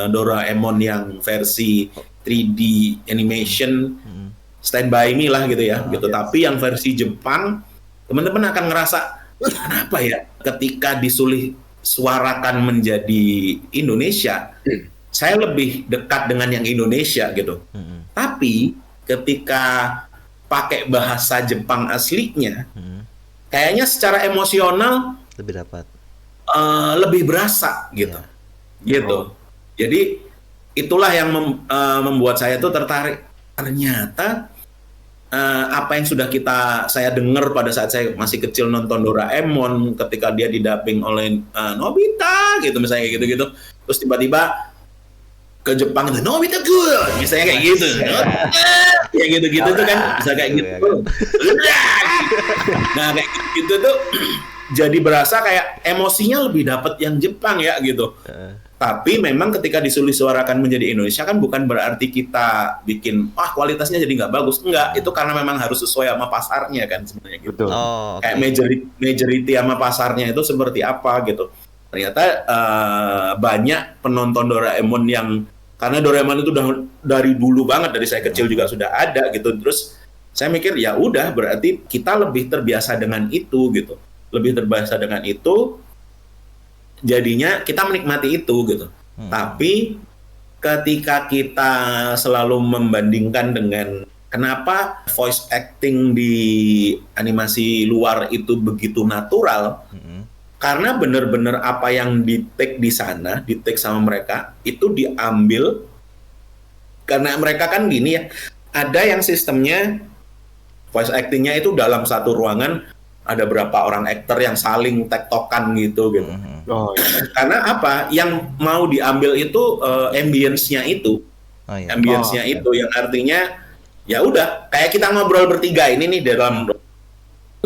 Doraemon yang versi 3D animation, Stand By Me lah gitu ya, gitu. Tapi yang versi Jepang, teman-teman akan ngerasa kenapa ya ketika suarakan menjadi Indonesia, saya lebih dekat dengan yang Indonesia gitu. Tapi ketika pakai bahasa Jepang aslinya, kayaknya secara emosional lebih dapat, lebih berasa gitu, gitu. Jadi itulah yang membuat saya tuh tertarik. Ternyata apa yang sudah saya dengar pada saat saya masih kecil nonton Doraemon, ketika dia didubbing oleh Nobita gitu misalnya gitu-gitu, terus tiba-tiba ke Jepang tuh Nobita good, misalnya kayak gitu, ya gitu-gitu tuh kan bisa kayak gitu. Nah kayak gitu tuh jadi berasa kayak emosinya lebih dapat yang Jepang ya gitu. Tapi memang ketika disuarakan menjadi Indonesia kan bukan berarti kita bikin kualitasnya jadi nggak bagus, enggak, itu karena memang harus sesuai sama pasarnya kan sebenarnya gitu. Betul. Kayak majority sama pasarnya itu seperti apa gitu. Ternyata banyak penonton Doraemon yang, karena Doraemon itu udah dari dulu banget, dari saya kecil juga sudah ada gitu. Terus saya mikir ya udah berarti kita lebih terbiasa dengan itu gitu. Lebih terbiasa dengan itu, jadinya kita menikmati itu gitu. Tapi ketika kita selalu membandingkan dengan kenapa voice acting di animasi luar itu begitu natural, karena benar-benar apa yang di-take di sana, di-take sama mereka, itu diambil, karena mereka kan gini ya, ada yang sistemnya voice actingnya itu dalam satu ruangan, ada berapa orang aktor yang saling tektokan gitu. Oh, iya. Karena apa? Yang mau diambil itu ambience-nya itu. Ambience-nya itu yang artinya ya udah kayak kita ngobrol bertiga ini nih, dalam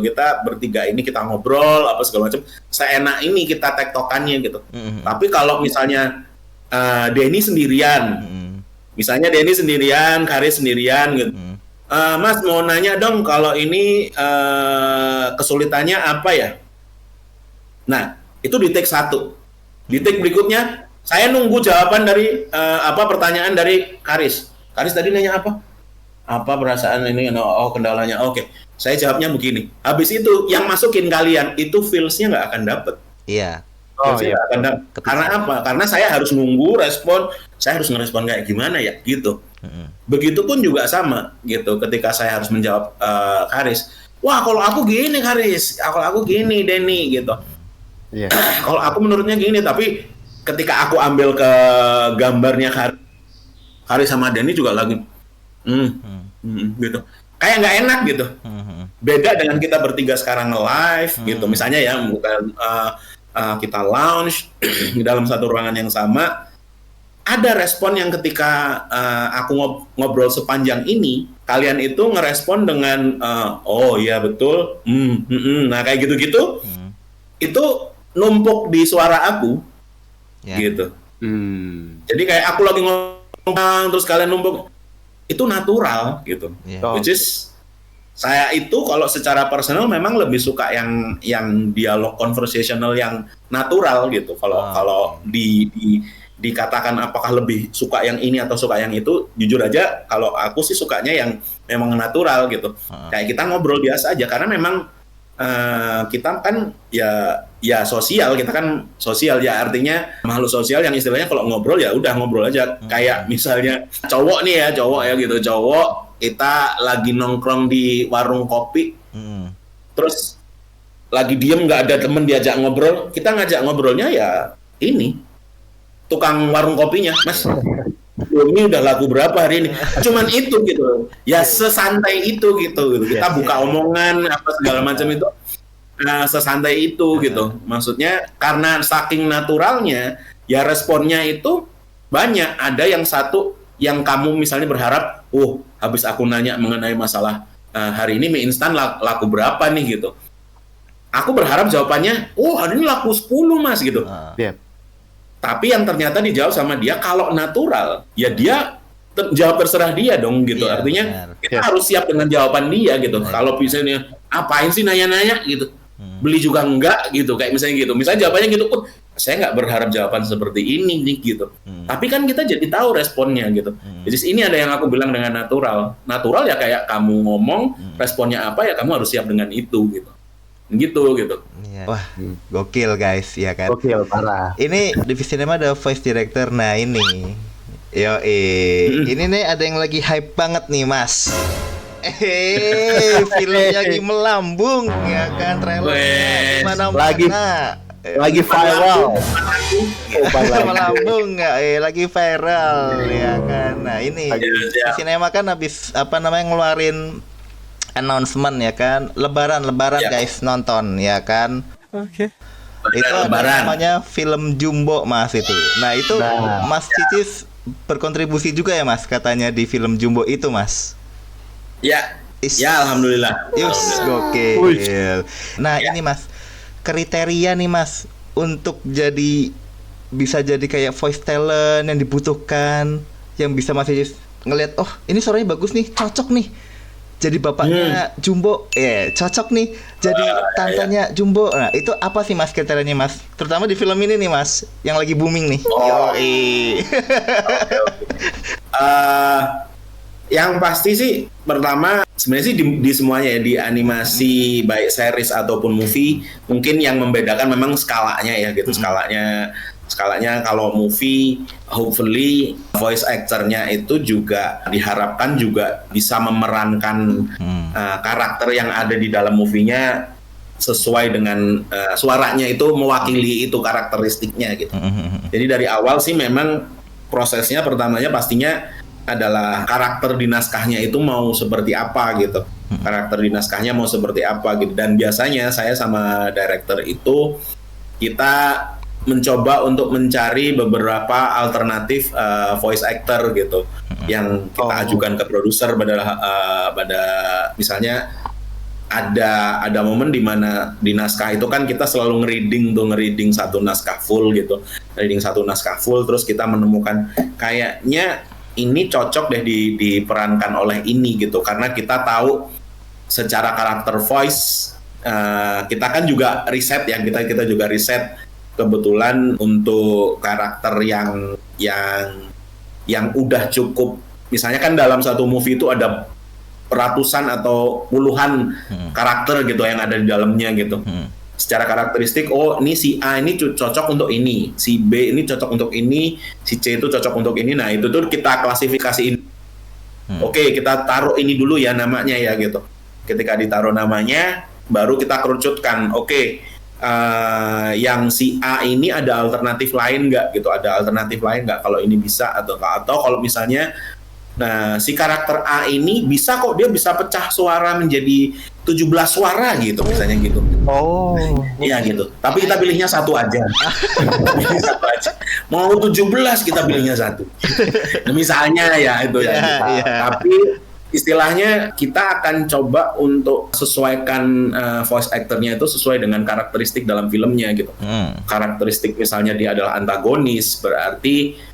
kita bertiga ini kita ngobrol apa segala macam, seenak ini kita tektokannya gitu. Tapi kalau misalnya Denny sendirian, misalnya Denny sendirian, Karis sendirian gitu. Mas mau nanya dong, kalau ini kesulitannya apa ya? Nah, itu di take 1. Di take berikutnya, saya nunggu jawaban dari pertanyaan dari Karis. Karis tadi nanya apa? Apa perasaan ini? Oh, kendalanya. Oke, saya jawabnya begini. Habis itu, yang masukin kalian, itu feels-nya nggak akan dapet. Iya. Karena apa? Karena saya harus nunggu respon, saya harus ngerespon kayak gimana ya, gitu. Begitupun juga sama gitu, ketika saya harus menjawab Karis, wah kalau aku gini Karis, kalau aku gini Denny gitu. Kalau aku menurutnya gini, tapi ketika aku ambil ke gambarnya Karis sama Denny juga lagi gitu, kayak nggak enak gitu. Beda dengan kita bertiga sekarang live gitu, misalnya ya, bukan kita lounge di dalam satu ruangan yang sama, ada respon yang ketika aku ngobrol sepanjang ini, kalian itu ngerespon dengan oh iya betul, nah kayak gitu-gitu, itu numpuk di suara aku, gitu. Jadi kayak aku lagi ngomong terus kalian numpuk, itu natural gitu. Which is saya itu kalau secara personal memang lebih suka yang dialog konversasional yang natural gitu. Kalau dikatakan apakah lebih suka yang ini atau suka yang itu, jujur aja kalau aku sih sukanya yang memang natural gitu. Kayak kita ngobrol biasa aja, karena memang kita kan ya sosial, kita kan sosial ya, artinya makhluk sosial yang istilahnya kalau ngobrol ya udah ngobrol aja. Kayak misalnya cowok ya gitu, cowok kita lagi nongkrong di warung kopi, terus lagi diem nggak ada temen diajak ngobrol, kita ngajak ngobrolnya ya ini tukang warung kopinya, Mas ini udah laku berapa hari ini, cuman itu gitu ya, sesantai itu gitu. Kita buka omongan apa segala macam itu. sesantai itu gitu. Maksudnya karena saking naturalnya, ya responnya itu banyak. Ada yang satu yang kamu misalnya berharap, habis aku nanya mengenai masalah hari ini mie instan laku berapa nih gitu. Aku berharap jawabannya, hari ini laku 10 mas gitu. Tapi yang ternyata dijawab sama dia, kalau natural, ya dia jawab terserah dia dong gitu. Artinya kita harus siap dengan jawaban dia gitu. Kalau misalnya, apain sih nanya-nanya gitu. Beli juga enggak gitu, kayak misalnya gitu. Misalnya jawabannya gitu, saya nggak berharap jawaban seperti ini nih gitu. Tapi kan kita jadi tahu responnya gitu. Jadi ini ada yang aku bilang dengan natural. Natural ya kayak kamu ngomong, responnya apa ya kamu harus siap dengan itu gitu. Gitu. Wah, gokil guys, ya kan? Gokil, parah. Ini di Visinema ada voice director. Nah ini, ini nih ada yang lagi hype banget nih mas. Filmnya lagi melambung, ya kan? Trailernya mana-mana. Lagi viral. Melambung nggak? Lagi viral, ya kan? Nah ini Visinema kan habis ngeluarin announcement, ya kan? Lebaran guys nonton, ya kan? Oke. Itu namanya film Jumbo mas itu. Nah itu Mas Cicis berkontribusi juga ya mas katanya di film Jumbo itu mas. Ya alhamdulillah. Gokil. Nah ini mas, kriteria nih mas untuk bisa jadi kayak voice talent yang dibutuhkan, yang bisa mas Cicis ngelihat, ini suaranya bagus nih, cocok nih jadi bapaknya Jumbo, cocok nih jadi tantenya Jumbo. Nah itu apa sih mas kriterianya mas, terutama di film ini nih mas yang lagi booming nih? Yang pasti sih pertama sebenarnya sih di semuanya ya, di animasi baik series ataupun movie, mungkin yang membedakan memang skalanya ya gitu. Skalanya kalau movie hopefully voice actor-nya itu juga diharapkan juga bisa memerankan karakter yang ada di dalam movie-nya sesuai dengan suaranya itu mewakili itu karakteristiknya gitu. Jadi dari awal sih memang prosesnya pertamanya pastinya adalah karakter di naskahnya itu mau seperti apa gitu. Karakter di naskahnya mau seperti apa gitu. Dan biasanya saya sama director itu kita mencoba untuk mencari beberapa alternatif voice actor gitu yang kita ajukan ke produser pada misalnya ada momen di mana di naskah itu kan kita selalu ngereading satu naskah full gitu. Satu naskah full terus kita menemukan kayaknya ini cocok deh diperankan oleh ini gitu, karena kita tahu secara karakter voice kita kan juga riset ya, kita juga riset kebetulan untuk karakter yang udah cukup, misalnya kan dalam satu movie itu ada ratusan atau puluhan karakter gitu yang ada di dalamnya gitu. Secara karakteristik, ini si A ini cocok untuk ini, si B ini cocok untuk ini, si C itu cocok untuk ini. Nah itu tuh kita klasifikasiin. Oke, kita taruh ini dulu ya namanya ya gitu. Ketika ditaruh namanya, baru kita kerucutkan. Oke, yang si A ini ada alternatif lain nggak gitu? Ada alternatif lain nggak kalau ini bisa atau kalau misalnya si karakter A ini bisa kok dia bisa pecah suara menjadi 17 suara gitu misalnya gitu. Iya gitu. Tapi kita pilihnya satu aja. Mau 17 kita pilihnya satu. Nah, misalnya ya itu ya. Tapi istilahnya kita akan coba untuk sesuaikan voice actor-nya itu sesuai dengan karakteristik dalam filmnya gitu. Karakteristik misalnya dia adalah antagonis, berarti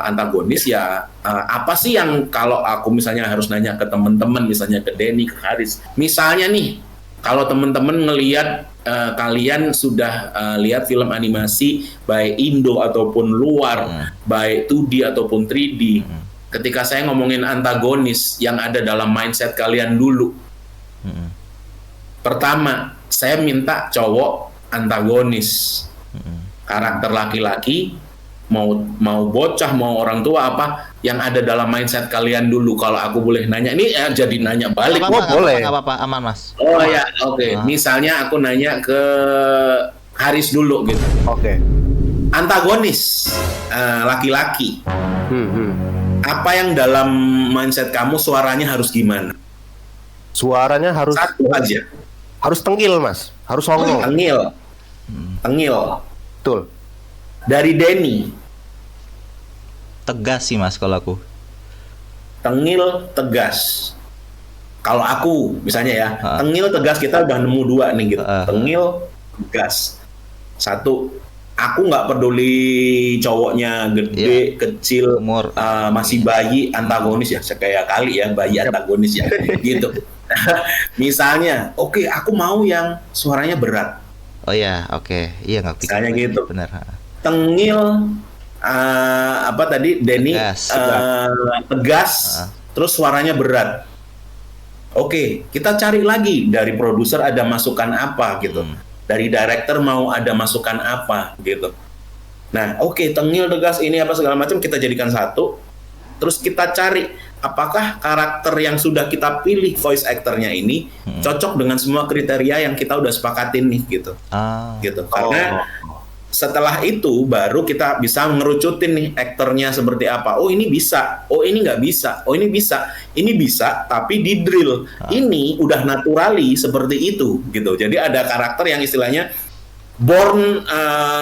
antagonis ya apa sih yang kalau aku misalnya harus nanya ke teman-teman, misalnya ke Denny, ke Haris, misalnya nih kalau teman-teman ngelihat kalian sudah lihat film animasi baik Indo ataupun luar, baik 2D ataupun 3D, ketika saya ngomongin antagonis yang ada dalam mindset kalian dulu, pertama saya minta cowok antagonis, karakter laki-laki, mau bocah mau orang tua apa yang ada dalam mindset kalian dulu. Kalau aku boleh nanya ini jadi nanya balik. Boleh. Nggak apa-apa, aman mas. Ya oke. Misalnya aku nanya ke Haris dulu gitu. Oke. Antagonis laki-laki. Apa yang dalam mindset kamu suaranya harus gimana? Suaranya harus satu aja. Harus tengil mas. Harus songong. Tengil. Betul. Dari Denny. Tegas sih Mas kalau aku. Tengil, tegas. Kalau aku misalnya ya, tengil, tegas, kita udah nemu 2 nih gitu. Tengil, tegas. 1, aku nggak peduli cowoknya gede, kecil, umur, masih bayi, antagonis ya, kayak kali ya bayi antagonis ya, gitu. Misalnya, oke, aku mau yang suaranya berat. Oh ya, oke. Iya nggak pikir. Misalnya gitu. Bener. Tengil, apa tadi, Denny, tegas, terus suaranya berat. Oke, kita cari lagi dari produser ada masukan apa gitu. Dari director mau ada masukan apa gitu. Nah, oke, tengil, tegas, ini apa segala macam kita jadikan satu. Terus kita cari apakah karakter yang sudah kita pilih voice actornya ini cocok dengan semua kriteria yang kita udah sepakatin nih gitu. Gitu. Karena setelah itu baru kita bisa ngerucutin nih aktornya seperti apa. Oh ini bisa, oh ini nggak bisa, oh ini bisa, ini bisa tapi di drill. Ini udah naturally seperti itu gitu. Jadi ada karakter yang istilahnya born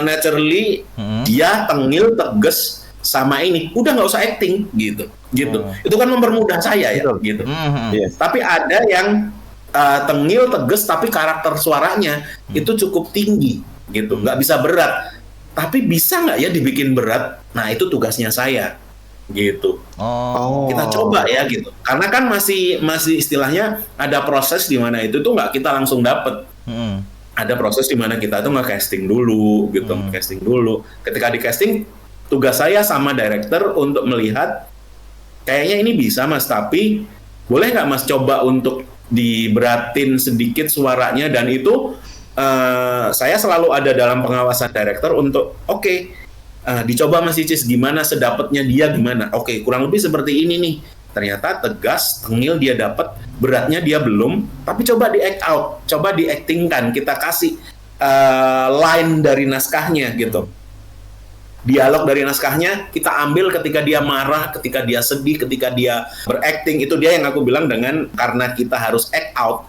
naturally, dia tengil, tegas sama ini, udah nggak usah acting gitu. Itu kan mempermudah saya ya gitu. Yes. Tapi ada yang tengil, tegas tapi karakter suaranya itu cukup tinggi gitu, nggak bisa berat, tapi bisa nggak ya dibikin berat? Nah itu tugasnya saya, gitu. Kita coba ya gitu, karena kan masih istilahnya ada proses di mana itu tuh nggak kita langsung dapet. Ada proses di mana kita tuh nge-casting dulu, gitu, casting dulu. Ketika di casting, tugas saya sama director untuk melihat, kayaknya ini bisa mas, tapi boleh nggak mas coba untuk diberatin sedikit suaranya, dan itu saya selalu ada dalam pengawasan director untuk dicoba Mas Icis gimana sedapatnya dia gimana. Kurang lebih seperti ini nih. Ternyata tegas, tengil dia dapat, beratnya dia belum, tapi coba di act out, coba di actingkan, kita kasih line dari naskahnya gitu. Dialog dari naskahnya kita ambil ketika dia marah, ketika dia sedih, ketika dia berakting, itu dia yang aku bilang dengan karena kita harus act out.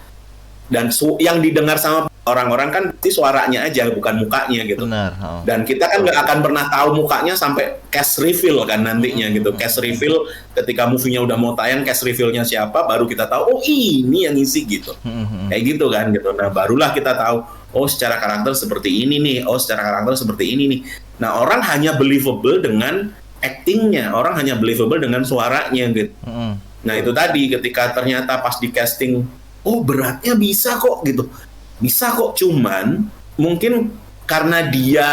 Dan yang didengar sama orang-orang kan pasti suaranya aja, bukan mukanya gitu. Benar. Dan kita kan nggak akan pernah tahu mukanya sampai cast reveal kan nantinya gitu. Cast reveal ketika movie-nya udah mau tayang, cast reveal-nya siapa, baru kita tahu, oh ini yang ngisi gitu. Kayak gitu kan gitu. Nah barulah kita tahu, oh secara karakter seperti ini nih, oh secara karakter seperti ini nih. Nah orang hanya believable dengan actingnya, orang hanya believable dengan suaranya gitu. Nah itu tadi ketika ternyata pas di casting, oh beratnya bisa kok gitu, bisa kok, cuman mungkin karena dia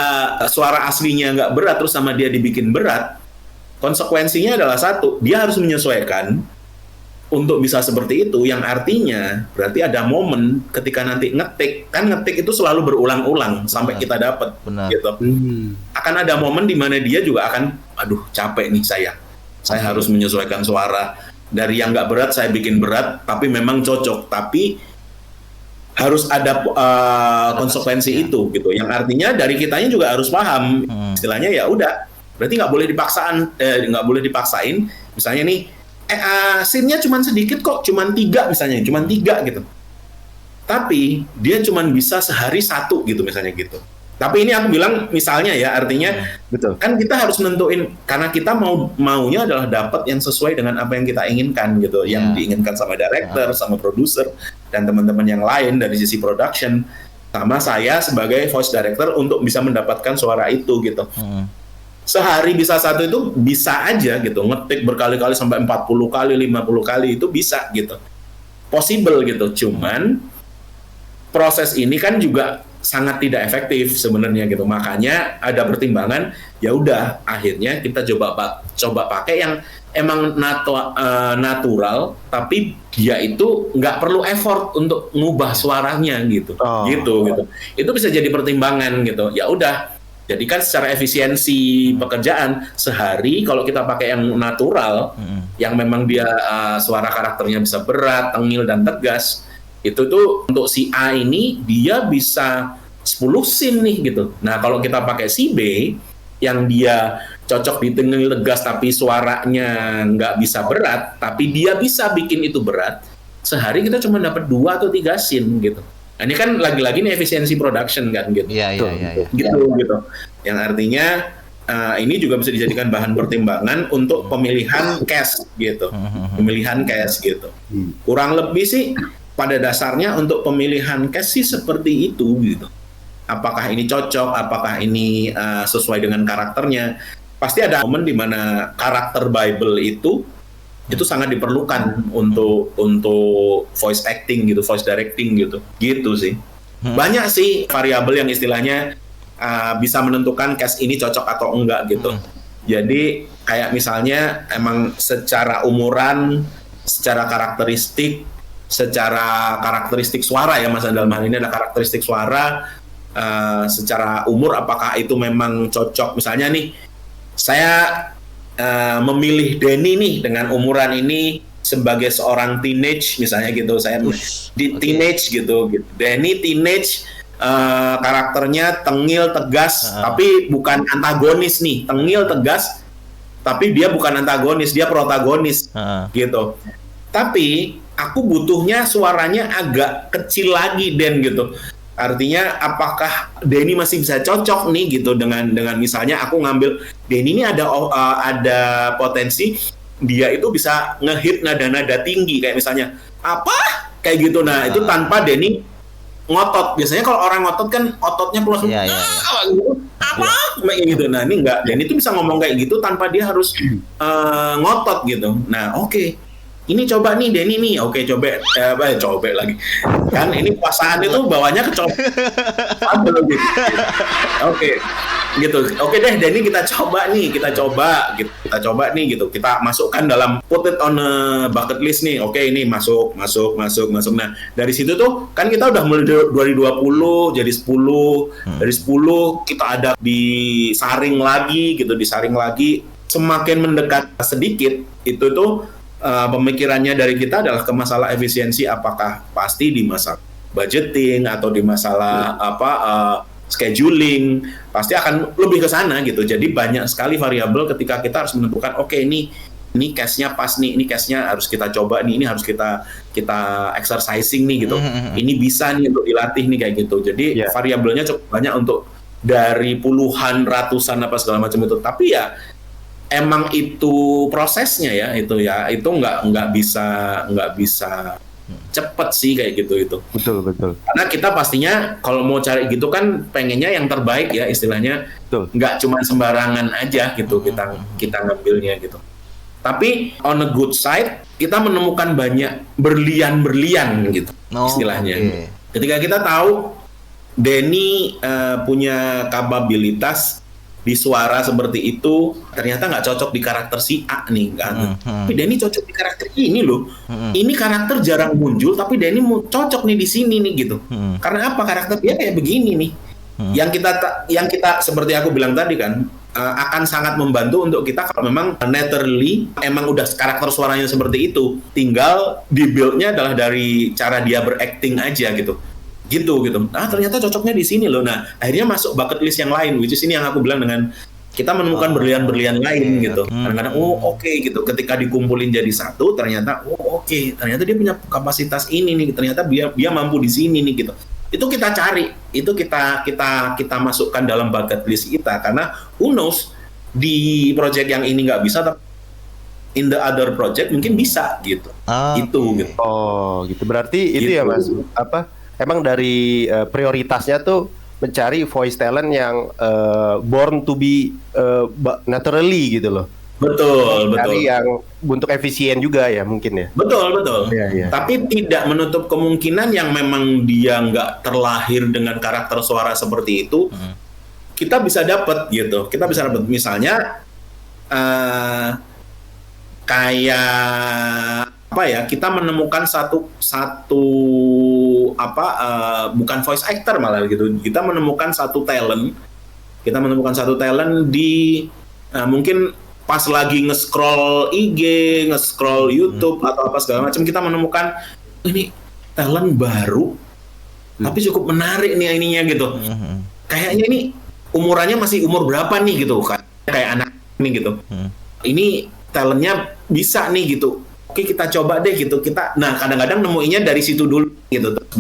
suara aslinya nggak berat terus sama dia dibikin berat, konsekuensinya adalah satu, dia harus menyesuaikan untuk bisa seperti itu, yang artinya berarti ada momen ketika nanti ngetik, kan ngetik itu selalu berulang-ulang sampai kita dapat gitu. Akan ada momen di mana dia juga akan, aduh capek nih saya harus menyesuaikan suara dari yang nggak berat saya bikin berat, tapi memang cocok, tapi harus ada konsekuensi itu gitu. Yang artinya dari kitanya juga harus paham, istilahnya ya udah, berarti nggak boleh dipaksain. Misalnya nih, scene-nya cuma sedikit kok, cuma 3 misalnya, cuma 3 gitu. Tapi dia cuma bisa sehari 1 gitu misalnya gitu. Tapi ini aku bilang misalnya ya, artinya betul. Kan kita harus nentuin, karena kita maunya adalah dapat yang sesuai dengan apa yang kita inginkan gitu, yang diinginkan sama director, sama produser, dan teman-teman yang lain dari sisi production, sama saya sebagai voice director untuk bisa mendapatkan suara itu gitu. Sehari bisa 1 itu bisa aja gitu, ngetik berkali-kali sampai 40 kali, 50 kali itu bisa gitu. Possible gitu, cuman proses ini kan juga sangat tidak efektif sebenarnya gitu. Makanya ada pertimbangan, ya udah akhirnya kita coba pakai yang emang natural, tapi dia itu nggak perlu effort untuk ngubah suaranya gitu. Gitu. Itu bisa jadi pertimbangan gitu. Ya udah, jadi kan secara efisiensi pekerjaan sehari kalau kita pakai yang natural, yang memang dia suara karakternya bisa berat, tengil dan tegas, itu tuh untuk si A ini dia bisa 10 scene nih gitu. Nah kalau kita pakai si B yang dia cocok di tengil tegas tapi suaranya nggak bisa berat, tapi dia bisa bikin itu berat, sehari kita cuma dapat 2 atau 3 scene gitu. Nah, ini kan lagi-lagi nih efisiensi production kan gitu. Iya. Gitu. Yang artinya ini juga bisa dijadikan bahan pertimbangan untuk pemilihan cast gitu. Pemilihan cast gitu. Kurang lebih sih pada dasarnya untuk pemilihan cast sih seperti itu gitu. Apakah ini cocok, apakah ini sesuai dengan karakternya. Pasti ada momen di mana karakter Bible itu sangat diperlukan untuk voice acting gitu, voice directing gitu. Gitu sih. Banyak sih variabel yang istilahnya bisa menentukan cast ini cocok atau enggak gitu. Jadi kayak misalnya emang secara umuran, secara karakteristik suara ya, Mas, dalam hal ini ada karakteristik suara, secara umur apakah itu memang cocok. Misalnya nih, saya memilih Denny nih dengan umuran ini sebagai seorang teenage misalnya gitu, saya teenage gitu. Denny teenage, karakternya tengil tegas, tapi bukan antagonis nih, tengil tegas, tapi dia bukan antagonis, dia protagonis gitu. Tapi aku butuhnya suaranya agak kecil lagi gitu. Artinya apakah Denny masih bisa cocok nih gitu dengan misalnya aku ngambil Denny ini ada potensi dia itu bisa ngehit nada-nada tinggi kayak misalnya apa kayak gitu. Nah, itu tanpa Denny ngotot. Biasanya kalau orang ngotot kan ototnya keluar gitu. Apa kayak gitu. Nah, ini enggak. Denny itu bisa ngomong kayak gitu tanpa dia harus ngotot gitu. Nah, oke. Ini coba nih Denny nih, oke coba lagi. Kan ini pasangan itu bawanya ke coba. Oke. Gitu. Oke deh Denny kita coba nih gitu. Kita masukkan dalam put it on a bucket list nih. Oke, ini masuk. Nah, dari situ tuh kan kita udah mulai 2020 jadi 10. Dari 10 kita ada disaring lagi. Semakin mendekat sedikit itu tuh pemikirannya dari kita adalah ke masalah efisiensi, apakah pasti di masalah budgeting atau di masalah scheduling, pasti akan lebih ke sana gitu. Jadi banyak sekali variabel ketika kita harus menentukan oke, ini case-nya pas nih, ini case-nya harus kita coba nih, ini harus kita exercising nih gitu. Ini bisa nih untuk dilatih nih kayak gitu. Jadi variabelnya cukup banyak untuk dari puluhan, ratusan apa segala macam itu. Tapi ya emang itu prosesnya ya, itu nggak bisa cepet sih kayak gitu itu. Betul. Karena kita pastinya kalau mau cari gitu kan pengennya yang terbaik ya istilahnya. Nggak cuma sembarangan aja gitu kita ngambilnya gitu. Tapi on a good side kita menemukan banyak berlian gitu istilahnya. Ketika kita tahu Denny punya kapabilitas di suara seperti itu, ternyata nggak cocok di karakter si A nih kan. Tapi Denny cocok di karakter ini loh. Ini karakter jarang muncul, tapi Denny cocok nih di sini nih gitu. Karena apa, karakter dia kayak begini nih. Yang kita seperti aku bilang tadi kan, akan sangat membantu untuk kita kalau memang naturally emang udah karakter suaranya seperti itu. Tinggal di-build-nya adalah dari cara dia berakting aja gitu. Gitu. Ternyata cocoknya di sini loh. Nah, akhirnya masuk bucket list yang lain, which is ini yang aku bilang dengan kita menemukan berlian-berlian lain gitu. Kadang-kadang oke gitu. Ketika dikumpulin jadi satu, ternyata ternyata dia punya kapasitas ini nih. Ternyata dia mampu di sini nih gitu. Itu kita cari, itu kita masukkan dalam bucket list kita, karena who knows di project yang ini nggak bisa, tapi in the other project mungkin bisa gitu. Gitu. Oh, gitu. Berarti itu ya Mas, emang dari prioritasnya tuh mencari voice talent yang born to be naturally gitu loh. Betul. Dari yang untuk efisien juga ya mungkin ya. Betul. Iya. Tapi tidak menutup kemungkinan yang memang dia nggak terlahir dengan karakter suara seperti itu, kita bisa dapat gitu. Kita bisa dapat misalnya kayak kita menemukan bukan voice actor malah gitu. Kita menemukan satu talent di mungkin pas lagi nge-scroll IG, nge-scroll YouTube atau apa segala macam, kita menemukan ini talent baru tapi cukup menarik nih ininya gitu. Kayaknya ini umurannya masih umur berapa nih gitu, kayak anak ini gitu. Ini talentnya bisa nih gitu. oke kita coba deh gitu. Nah kadang-kadang nemuinya dari situ dulu gitu. Terus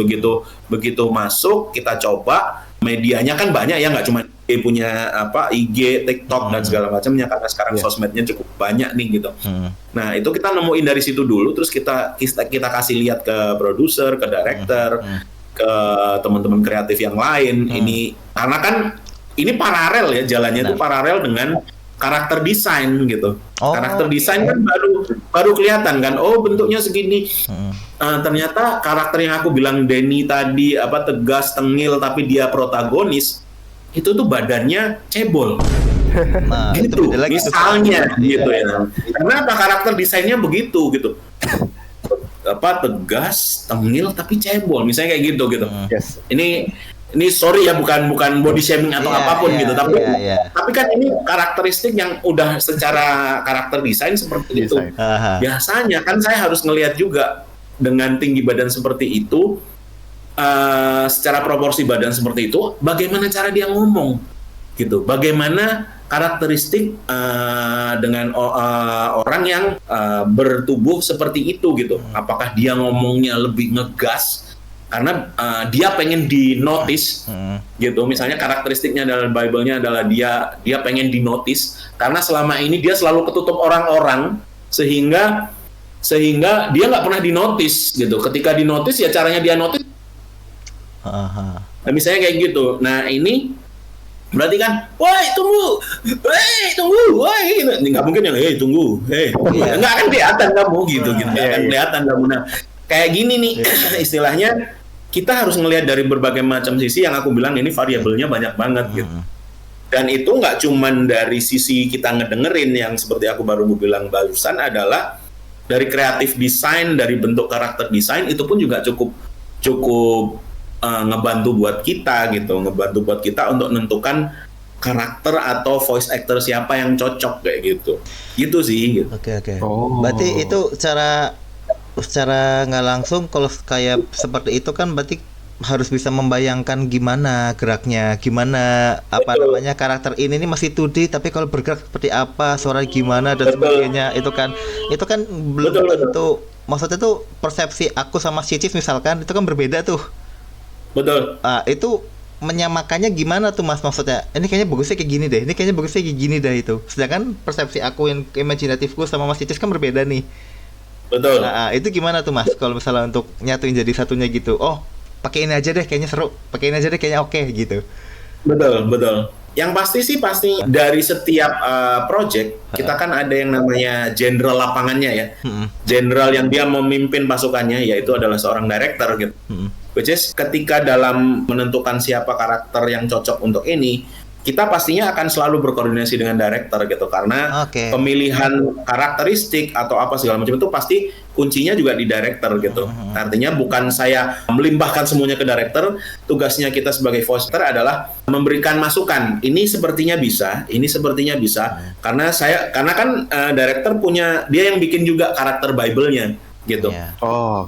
begitu masuk kita coba, medianya kan banyak ya, nggak cuma punya IG, TikTok dan segala macamnya, karena sekarang sosmednya cukup banyak nih gitu. Nah itu kita nemuin dari situ dulu, terus kita kasih lihat ke produser, ke director, ke teman-teman kreatif yang lain. Ini karena kan ini paralel ya, jalannya itu paralel dengan karakter desain gitu. Karakter desain kan baru kelihatan kan, oh bentuknya segini. Ternyata karakter yang aku bilang Denny tadi tegas, tengil, tapi dia protagonis, itu tuh badannya cebol. Nah, gitu. itu Misalnya gitu ya. Karena karakter desainnya begitu gitu. Tegas, tengil tapi cebol, misalnya kayak gitu. Yes. Ini sorry ya, bukan body shaming atau apapun gitu, tapi kan ini karakteristik yang udah secara karakter desain seperti itu. Biasanya kan saya harus ngelihat juga dengan tinggi badan seperti itu, secara proporsi badan seperti itu, bagaimana cara dia ngomong gitu, bagaimana karakteristik dengan orang yang bertubuh seperti itu gitu, apakah dia ngomongnya lebih ngegas karena dia pengen di-notice gitu. Misalnya karakteristiknya adalah Bible-nya adalah dia pengen di-notice karena selama ini dia selalu ketutup orang-orang sehingga dia nggak pernah di-notice gitu. Ketika di-notice ya caranya dia notice. Nah, misalnya kayak gitu. Nah ini berarti kan, woi tunggu, nggak mungkin yang tunggu, nggak akan kelihatan kamu gitu, nggak akan kelihatan kamu. Nah kayak gini nih istilahnya, kita harus ngelihat dari berbagai macam sisi. Yang aku bilang ini variabelnya banyak banget gitu. Dan itu nggak cuman dari sisi kita ngedengerin, yang seperti aku baru bilang barusan adalah dari kreatif desain, dari bentuk karakter desain, itu pun juga cukup ngebantu buat kita gitu, ngebantu buat kita untuk menentukan karakter atau voice actor siapa yang cocok kayak gitu sih gitu. Oke. Berarti itu secara nggak langsung kalau kayak seperti itu kan berarti harus bisa membayangkan gimana geraknya, gimana namanya karakter ini masih 2D tapi kalau bergerak seperti apa, suara gimana dan sebagainya. Itu kan belum tentu. Maksudnya tuh persepsi aku sama Cicif misalkan itu kan berbeda tuh. Betul. Itu menyamakannya gimana tuh Mas, maksudnya ini kayaknya bagusnya kayak gini deh, ini kayaknya bagusnya kayak gini dah itu. Sedangkan persepsi aku yang imajinatifku sama Mas Cicif kan berbeda nih. Betul. Nah, itu gimana tuh Mas kalau misalnya untuk nyatuin jadi satunya gitu? Oh, pakai ini aja deh kayaknya seru, pakai ini aja deh kayaknya oke gitu. Betul. Yang pasti dari setiap project kita kan ada yang namanya jenderal lapangannya ya. Jenderal yang dia memimpin pasukannya, yaitu adalah seorang director gitu. Which is ketika dalam menentukan siapa karakter yang cocok untuk ini, kita pastinya akan selalu berkoordinasi dengan director gitu, karena pemilihan karakteristik atau apa segala macam itu pasti kuncinya juga di director gitu. Artinya bukan saya melimpahkan semuanya ke director, tugasnya kita sebagai voice actor adalah memberikan masukan. Ini sepertinya bisa, karena kan director punya, dia yang bikin juga karakter Bible-nya gitu.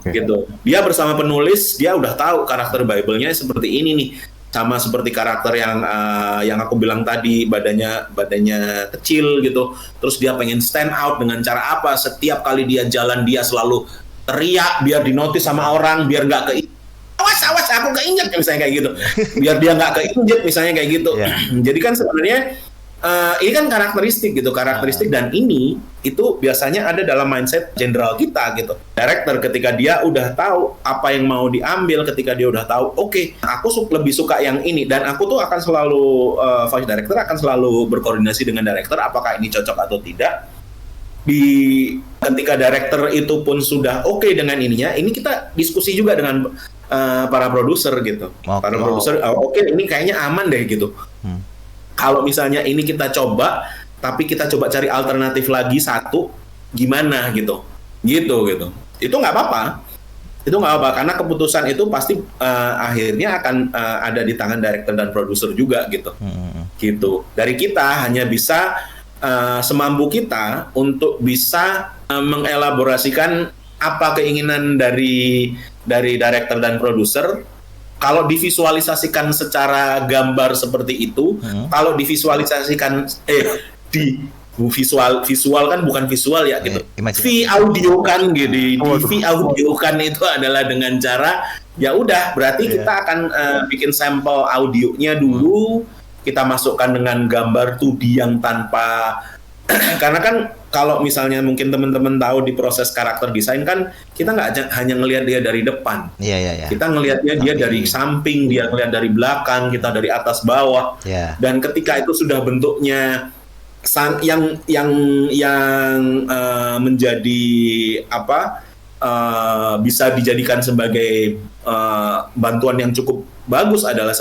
Gitu. Dia bersama penulis, dia udah tahu karakter Bible-nya seperti ini nih. Sama seperti karakter yang aku bilang tadi, badannya kecil gitu. Terus dia pengen stand out dengan cara apa? Setiap kali dia jalan dia selalu teriak biar dinotis sama orang, biar nggak awas aku keinjek misalnya kayak gitu. Biar dia nggak keinjek misalnya kayak gitu. Jadi kan sebenarnya ini kan karakteristik gitu, dan ini itu biasanya ada dalam mindset jenderal kita gitu. Director ketika dia udah tahu apa yang mau diambil, ketika dia udah tahu, oke, aku lebih suka yang ini, dan aku tuh akan selalu voice director akan selalu berkoordinasi dengan director apakah ini cocok atau tidak. Ketika director itu pun sudah oke dengan ininya, ini kita diskusi juga dengan para produser gitu. Para produser, oke, ini kayaknya aman deh gitu. Kalau misalnya ini kita coba, tapi kita coba cari alternatif lagi satu, gimana gitu. Itu nggak apa-apa. Karena keputusan itu pasti akhirnya akan ada di tangan director dan produser juga gitu. Gitu. Dari kita hanya bisa semampu kita untuk bisa mengelaborasikan apa keinginan dari director dan produser. Kalau divisualisasikan secara gambar seperti itu, kalau divisualisasikan visual kan bukan visual ya gitu. Imajinasi. audio kan gitu. Di audio kan itu adalah dengan cara ya udah berarti kita akan bikin sampel audionya dulu, kita masukkan dengan gambar 2D yang tanpa karena kan kalau misalnya mungkin teman-teman tahu di proses karakter desain kan kita nggak hanya ngelihat dia dari depan. Iya. Kita ngelihatnya dia dari samping, dia ngelihat dari belakang, kita dari atas bawah. Dan ketika itu sudah bentuknya yang menjadi apa bisa dijadikan sebagai bantuan yang cukup bagus adalah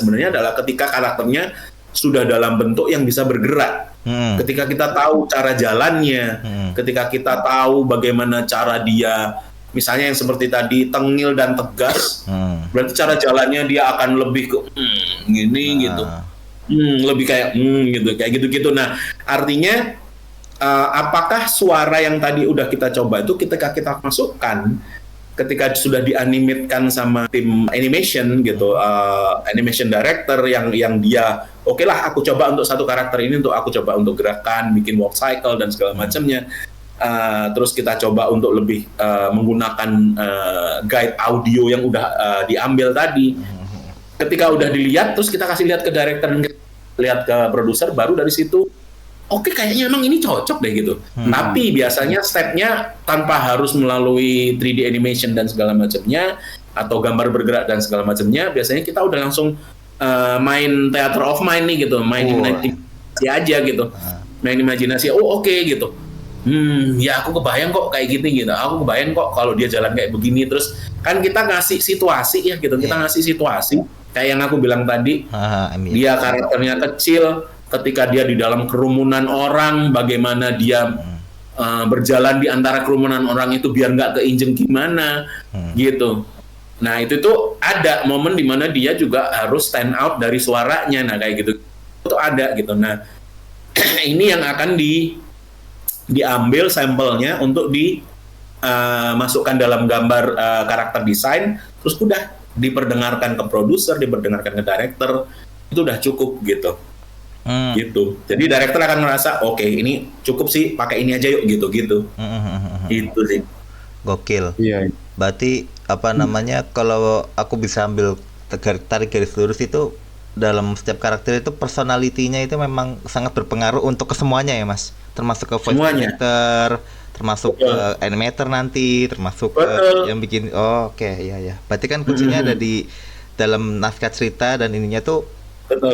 ketika karakternya sudah dalam bentuk yang bisa bergerak. Ketika kita tahu cara jalannya, ketika kita tahu bagaimana cara dia, misalnya yang seperti tadi tengil dan tegas, berarti cara jalannya dia akan lebih ke gini gitu, lebih kayak gitu. Nah, artinya apakah suara yang tadi udah kita coba itu ketika kita masukkan, ketika sudah dianimatkan sama tim animation gitu, animation director yang dia oke lah aku coba untuk satu karakter ini aku coba untuk gerakan, bikin walk cycle dan segala macamnya. Terus kita coba untuk lebih menggunakan guide audio yang udah diambil tadi. Ketika udah dilihat, terus kita kasih lihat ke director dan lihat ke produser, baru dari situ oke, kayaknya emang ini cocok deh gitu. Tapi biasanya stepnya tanpa harus melalui 3D animation dan segala macamnya atau gambar bergerak dan segala macamnya, biasanya kita udah langsung main theater of mind nih gitu, main imajinasi aja gitu, main imajinasi. Oke gitu. Ya aku kebayang kok kayak gitu. Aku kebayang kok kalau dia jalan kayak begini. Terus kan kita ngasih situasi ya gitu, kita ngasih situasi kayak yang aku bilang tadi. Dia karakternya kecil. Ketika dia di dalam kerumunan orang, bagaimana dia berjalan di antara kerumunan orang itu biar nggak keinjeng gimana, gitu. Nah itu tuh ada momen di mana dia juga harus stand out dari suaranya, nah kayak gitu itu ada gitu. Nah ini yang akan diambil sampelnya untuk dimasukkan dalam gambar karakter desain, terus udah diperdengarkan ke produser, diperdengarkan ke director, itu udah cukup gitu. Gitu. Jadi director akan merasa oke, ini cukup sih, pakai ini aja yuk gitu. Itu sih. Gokil. Iya. Berarti apa namanya, kalau aku bisa ambil tarik garis lurus itu, dalam setiap karakter itu personality-nya itu memang sangat berpengaruh untuk kesemuanya ya Mas, termasuk ke voice actor, termasuk ke animator nanti, termasuk ke yang bikin. Oke, ya. Berarti kan kuncinya ada di dalam naskah cerita dan ininya tuh.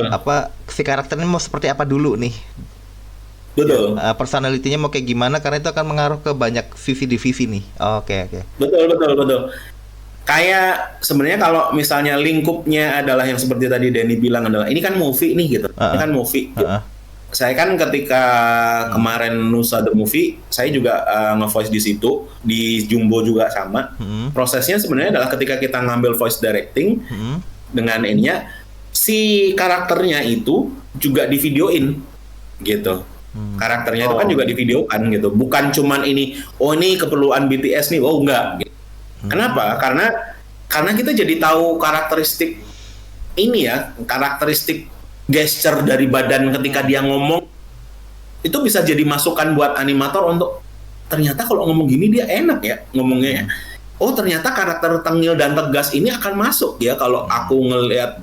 Apa si karakternya mau seperti apa dulu nih? Betul. Personality-nya mau kayak gimana, karena itu akan mengaruh ke banyak sisi divisi nih. Oke. Betul. Kayak sebenarnya kalau misalnya lingkupnya adalah yang seperti tadi Denny bilang adalah ini kan movie nih gitu. Ini kan movie. Saya kan ketika kemarin Nusa The Movie, saya juga nge-voice di situ, di Jumbo juga sama. Prosesnya sebenarnya adalah ketika kita ngambil voice directing dengan ininya, si karakternya itu juga divideoin gitu. Karakternya itu kan juga divideokan gitu. Bukan cuman ini keperluan BTS nih, enggak gitu. Kenapa? Karena kita jadi tahu karakteristik ini ya, karakteristik gesture dari badan ketika dia ngomong. Itu bisa jadi masukan buat animator untuk ternyata kalau ngomong gini dia enak ya ngomongnya ya. Ternyata karakter tengil dan tegas ini akan masuk ya kalau aku ngelihat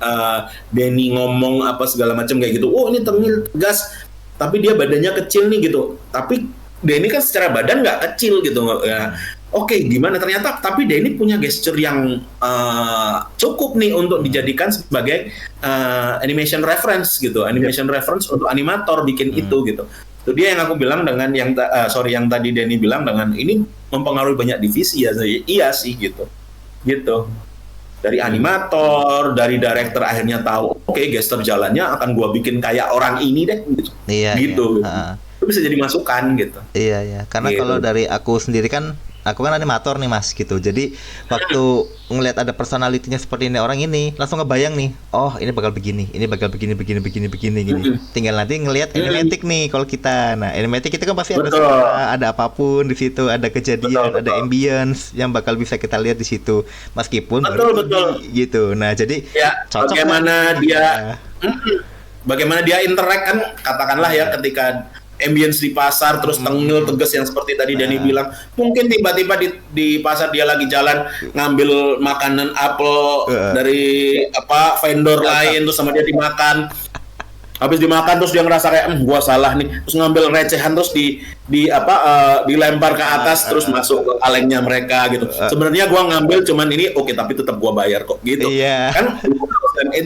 Denny ngomong apa segala macam kayak gitu. Ini tengil tegas, tapi dia badannya kecil nih gitu. Tapi Denny kan secara badan nggak kecil gitu ya. Gimana ternyata? Tapi Denny punya gesture yang cukup nih untuk dijadikan sebagai animation reference gitu. Animation reference untuk animator bikin itu gitu. Itu dia yang aku bilang dengan yang tadi Denny bilang dengan ini mempengaruhi banyak divisi ya. Iya sih gitu. Dari animator, dari director akhirnya tahu gesture jalannya akan gua bikin kayak orang ini deh gitu. Iya. Itu bisa jadi masukan gitu. Iya. Karena kalau dari aku sendiri kan, aku kan animator nih Mas gitu. Jadi waktu ngelihat ada personality-nya seperti ini orang ini, langsung ngebayang nih, ini bakal begini, ini bakal begini gini. Tinggal nanti ngelihat animatic nih kalau kita. Nah, animatic itu kan pasti ada suara, ada apapun di situ, ada kejadian, ada ambience yang bakal bisa kita lihat di situ. Meskipun betul. Gitu. Nah, jadi cocok bagaimana dia interact kan, katakanlah ya ketika ambience di pasar, terus tengil tegas yang seperti tadi Denny bilang. Mungkin tiba-tiba di pasar dia lagi jalan ngambil makanan apel dari vendor lain, terus sama dia dimakan. Habis dimakan terus dia ngerasa kayak gua salah nih, terus ngambil recehan terus dilempar ke atas terus masuk ke kalengnya mereka gitu. Sebenarnya gua ngambil cuman ini oke, tapi tetap gua bayar kok gitu. Kan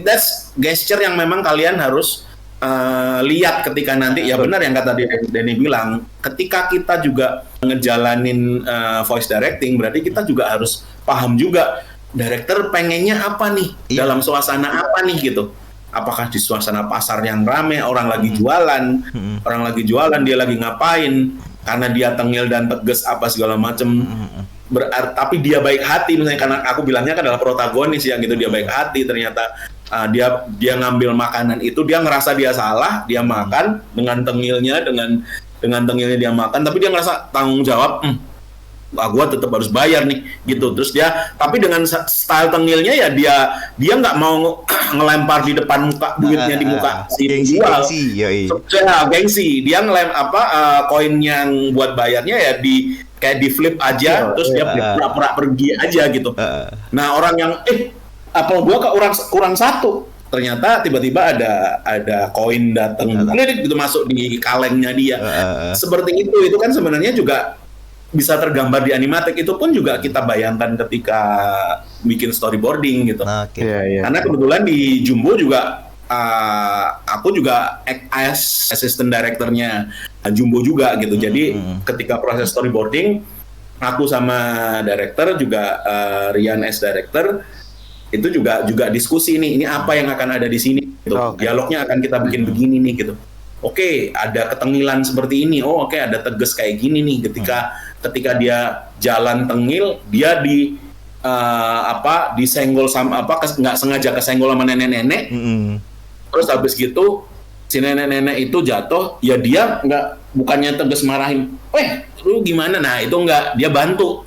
that's gesture yang memang kalian harus lihat ketika nanti ya benar yang kata Denny bilang, ketika kita juga ngejalanin voice directing berarti kita juga harus paham juga director pengennya apa nih, dalam suasana apa nih gitu. Apakah di suasana pasar yang rame, orang lagi jualan, dia lagi ngapain, karena dia tengil dan tegas apa segala macem. Tapi dia baik hati, misalnya karena aku bilangnya kan adalah protagonis ya gitu, dia baik hati, ternyata dia ngambil makanan itu, dia ngerasa dia salah, dia makan dengan tengilnya dia makan, tapi dia ngerasa tanggung jawab. Gue tetap harus bayar nih gitu. Terus dia tapi dengan style tengilnya ya dia nggak mau ngelempar di depan muka duitnya di muka si penjual. Gengsi. Dia koin yang buat bayarnya ya kayak di flip aja, terus dia pura-pura pergi aja gitu. Nah orang yang apel gua kurang satu, ternyata tiba-tiba ada koin datang gitu masuk di kalengnya dia. Seperti itu kan sebenarnya juga bisa tergambar di animatic. Itu pun juga kita bayangkan ketika bikin storyboarding gitu. Karena kebetulan di Jumbo juga aku juga act as assistant directornya Jumbo juga gitu. Jadi ketika proses storyboarding, aku sama director juga Rian as director itu juga diskusi nih, ini apa yang akan ada di sini gitu. Dialognya akan kita bikin begini nih gitu. Oke, ada ketengilan seperti ini. Oke, ada tegas kayak gini nih ketika dia jalan tengil, dia disenggol sama nggak sengaja kesenggol sama nenek-nenek. Terus habis gitu si nenek-nenek itu jatuh, ya dia bukannya tegas marahin, lu gimana? Nah itu nggak, dia bantu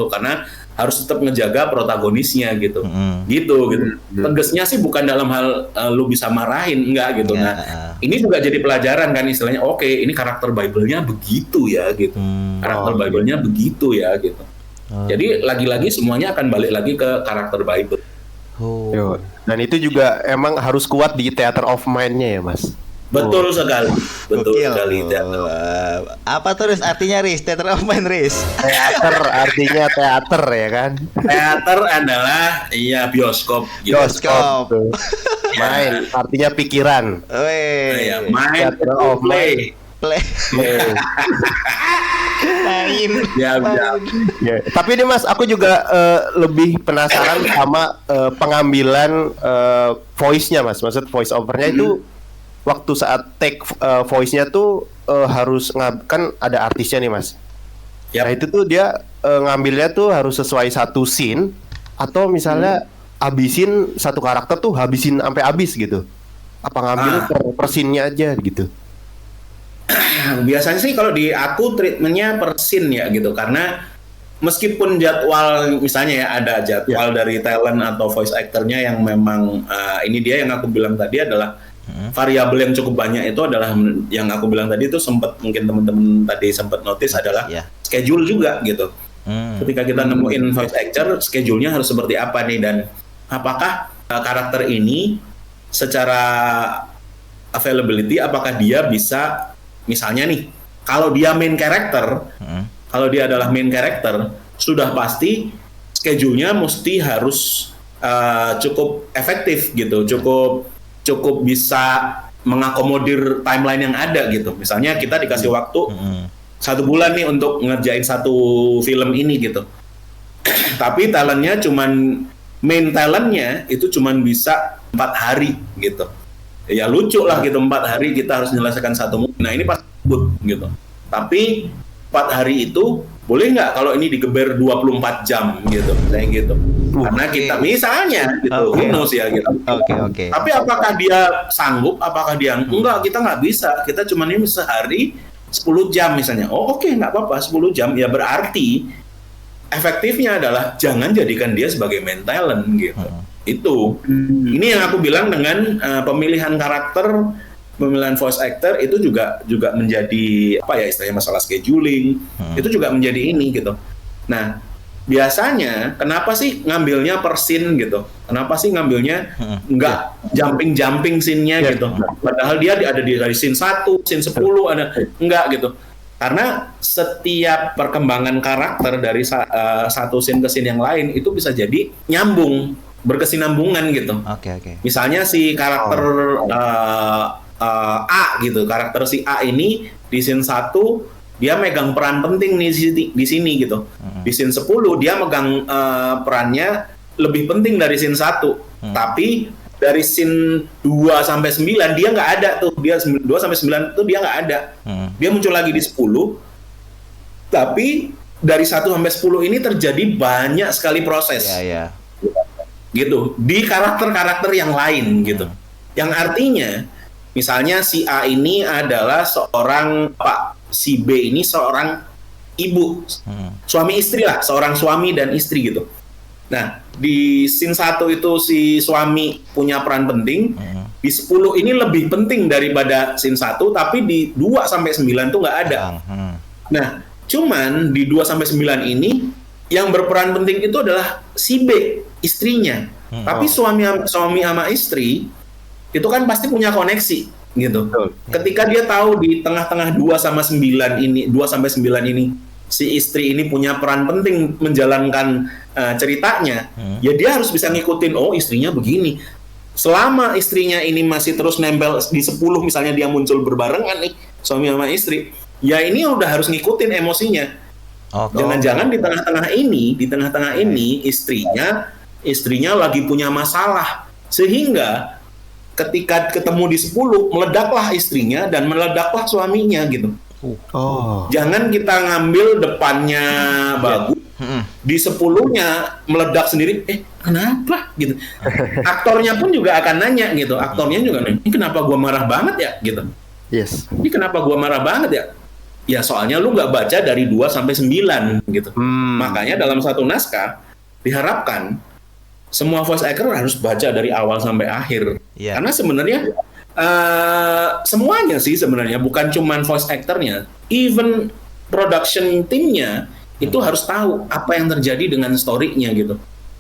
karena harus tetap ngejaga protagonisnya gitu. Tegasnya sih bukan dalam hal lu bisa marahin, enggak gitu. Nah ini juga jadi pelajaran kan istilahnya. Oke, ini karakter Bible-nya begitu ya gitu. Karakter Bible-nya begitu ya gitu. Jadi lagi-lagi semuanya akan balik lagi ke karakter Bible. Dan itu juga emang harus kuat di theater of mind-nya ya Mas. Betul sekali. Apa tuh Riz artinya Riz? Theater of mind Riz? Teater artinya teater ya kan? Teater adalah bioskop. Bioskop. Main artinya pikiran. Main theater of play. Main. Tapi nih Mas, aku juga lebih penasaran sama pengambilan voice-nya Mas. Maksud voice over-nya itu waktu saat take voice-nya tuh harus kan ada artisnya nih Mas. Nah itu tuh dia ngambilnya tuh harus sesuai satu scene, atau misalnya habisin satu karakter tuh habisin sampai habis gitu. Apa ngambil per scene-nya aja gitu? Biasanya sih kalau di aku treatmentnya per scene ya gitu, karena meskipun jadwal misalnya ya ada jadwal dari talent atau voice actor-nya yang memang ini dia yang aku bilang tadi adalah variabel yang cukup banyak, itu adalah yang aku bilang tadi itu mungkin teman-teman tadi sempat notice adalah schedule juga gitu. Ketika kita nemuin voice actor, schedule-nya harus seperti apa nih, dan apakah karakter ini secara availability apakah dia bisa, misalnya nih kalau dia main character, kalau dia adalah main character, sudah pasti schedule-nya mesti harus cukup efektif gitu, cukup bisa mengakomodir timeline yang ada gitu. Misalnya kita dikasih waktu 1 bulan nih untuk ngerjain satu film ini gitu. Tapi talentnya main talentnya itu cuman bisa 4 hari gitu. Ya lucu lah gitu, 4 hari kita harus menyelesaikan satu movie. Nah ini pas gitu. Tapi 4 hari itu boleh nggak kalau ini digeber 24 jam gitu, misalnya gitu. Karena kita misalnya gitu, ya gitu. Tapi apakah dia sanggup? Apakah dia enggak? Kita nggak bisa. Kita cuma ini sehari 10 jam misalnya. Nggak apa-apa 10 jam. Ya berarti efektifnya adalah jangan jadikan dia sebagai main talent gitu. Itu. Ini yang aku bilang dengan pemilihan karakter pemilihan voice actor itu juga menjadi apa ya istilahnya masalah scheduling, itu juga menjadi ini gitu. Nah, biasanya kenapa sih ngambilnya per scene gitu? Kenapa sih ngambilnya nggak jumping scene-nya gitu? Padahal dia ada dari scene 1, scene 10 ada enggak gitu. Karena setiap perkembangan karakter dari satu scene ke scene yang lain itu bisa jadi nyambung, berkesinambungan gitu. Oke. Misalnya si karakter A gitu, karakter si A ini di scene 1 dia megang peran penting nih di sini gitu. Di scene 10 dia megang perannya lebih penting dari scene 1. Tapi dari scene 2 sampai 9 dia nggak ada tuh. Dia 2 sampai 9 tuh dia nggak ada. Dia muncul lagi di 10. Tapi dari 1 sampai 10 ini terjadi banyak sekali proses. Iya. Gitu. Di karakter-karakter yang lain gitu. Yang artinya misalnya si A ini adalah seorang Pak, si B ini seorang ibu, suami istri lah, seorang suami dan istri gitu. Nah, di scene 1 itu si suami punya peran penting, di 10 ini lebih penting daripada scene 1, tapi di 2 sampai 9 tuh nggak ada. Nah, cuman di 2 sampai 9 ini yang berperan penting itu adalah si B, istrinya. Tapi suami sama istri itu kan pasti punya koneksi gitu. Ketika dia tahu di tengah-tengah 2 sampai 9 ini si istri ini punya peran penting menjalankan ceritanya, ya dia harus bisa ngikutin, oh istrinya begini. Selama istrinya ini masih terus nempel di 10 misalnya dia muncul berbarengan nih suami sama istri, ya ini udah harus ngikutin emosinya. Jangan-jangan di tengah-tengah ini istrinya lagi punya masalah sehingga ketika ketemu di 10 meledaklah istrinya dan meledaklah suaminya gitu. Jangan kita ngambil depannya bagus, di 10-nya meledak sendiri. Kenapa gitu? Aktornya pun juga akan nanya gitu. Aktornya juga nanya, ini kenapa gua marah banget ya gitu. Yes. Ini kenapa gua marah banget ya? Ya soalnya lu nggak baca dari 2 sampai 9 gitu. Makanya dalam satu naskah diharapkan semua voice actor harus baca dari awal sampai akhir. Karena sebenarnya semuanya sih sebenarnya, bukan cuman voice actornya, even production timnya itu harus tahu apa yang terjadi dengan story-nya gitu.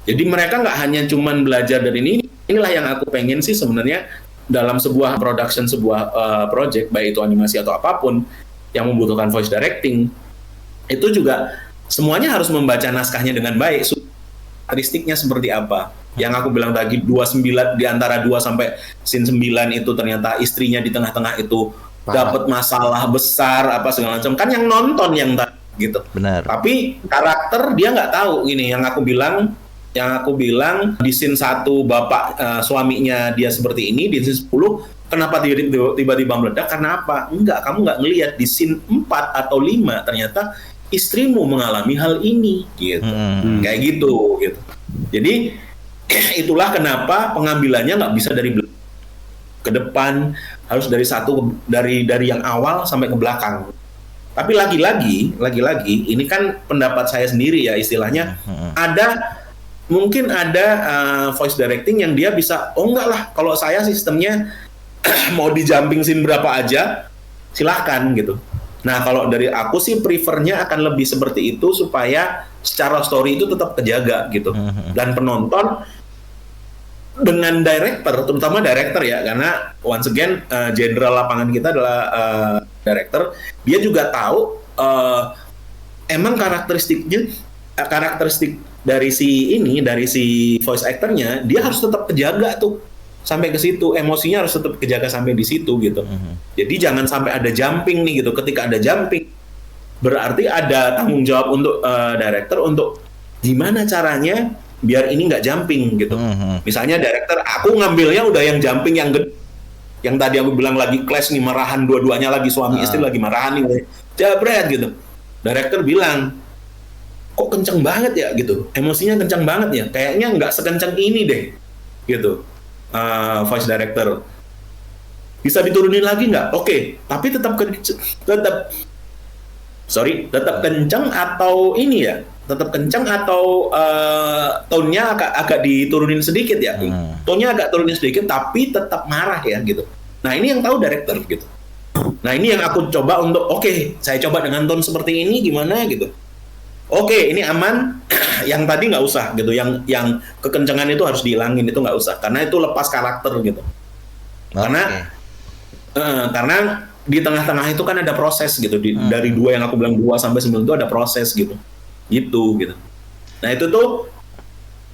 Jadi mereka nggak hanya cuman belajar dari ini. Inilah yang aku pengen sih sebenarnya dalam sebuah production, sebuah project, baik itu animasi atau apapun yang membutuhkan voice directing, itu juga semuanya harus membaca naskahnya dengan baik. Karakteristiknya seperti apa? Yang aku bilang tadi 29 di antara 2 sampai scene 9 itu ternyata istrinya di tengah-tengah itu dapat masalah besar apa segala macam, kan yang nonton yang gitu. Benar. Tapi karakter dia nggak tahu ini yang aku bilang di scene 1 bapak suaminya dia seperti ini, di scene 10 kenapa tiba-tiba meledak, karena apa? Enggak, kamu nggak ngelihat di scene 4 atau 5 ternyata istrimu mengalami hal ini gitu. Kayak gitu. Jadi itulah kenapa pengambilannya nggak bisa dari ke depan, harus dari yang awal sampai ke belakang. Tapi lagi-lagi ini kan pendapat saya sendiri ya istilahnya. Mungkin ada voice directing yang dia bisa, oh enggak lah, kalau saya sistemnya mau di jumping scene berapa aja silahkan gitu. Nah, kalau dari aku sih prefernya akan lebih seperti itu supaya secara story itu tetap kejaga gitu. Dan penonton dengan director, terutama director ya, karena once again general lapangan kita adalah director, dia juga tahu emang karakteristik dari si voice actornya, dia harus tetap kejaga tuh sampai ke situ, emosinya harus tetap kejaga sampai di situ gitu. Jadi jangan sampai ada jumping nih gitu. Ketika ada jumping, berarti ada tanggung jawab untuk director untuk gimana caranya biar ini nggak jumping gitu. Misalnya director, aku ngambilnya udah yang jumping yang gede, yang tadi aku bilang lagi clash nih, marahan dua-duanya lagi, suami istri lagi marahan nih, jabret gitu. Director bilang, kok kenceng banget ya gitu, emosinya kenceng banget ya, kayaknya nggak sekenceng ini deh gitu. Voice director bisa diturunin lagi nggak? Oke, tapi tetap kenceng atau ini ya, tetap kenceng atau tone-nya agak diturunin sedikit ya, tone-nya agak turunin sedikit tapi tetap marah ya gitu. Nah ini yang tahu director gitu. Nah ini yang aku coba untuk oke, saya coba dengan tone seperti ini gimana gitu. Oke, ini aman. Yang tadi nggak usah gitu. Yang kekencengan itu harus dihilangin, itu nggak usah karena itu lepas karakter gitu. Karena di tengah-tengah itu kan ada proses gitu. Dari 2 yang aku bilang 2 sampai 9 itu ada proses gitu. Gitu. Nah itu tuh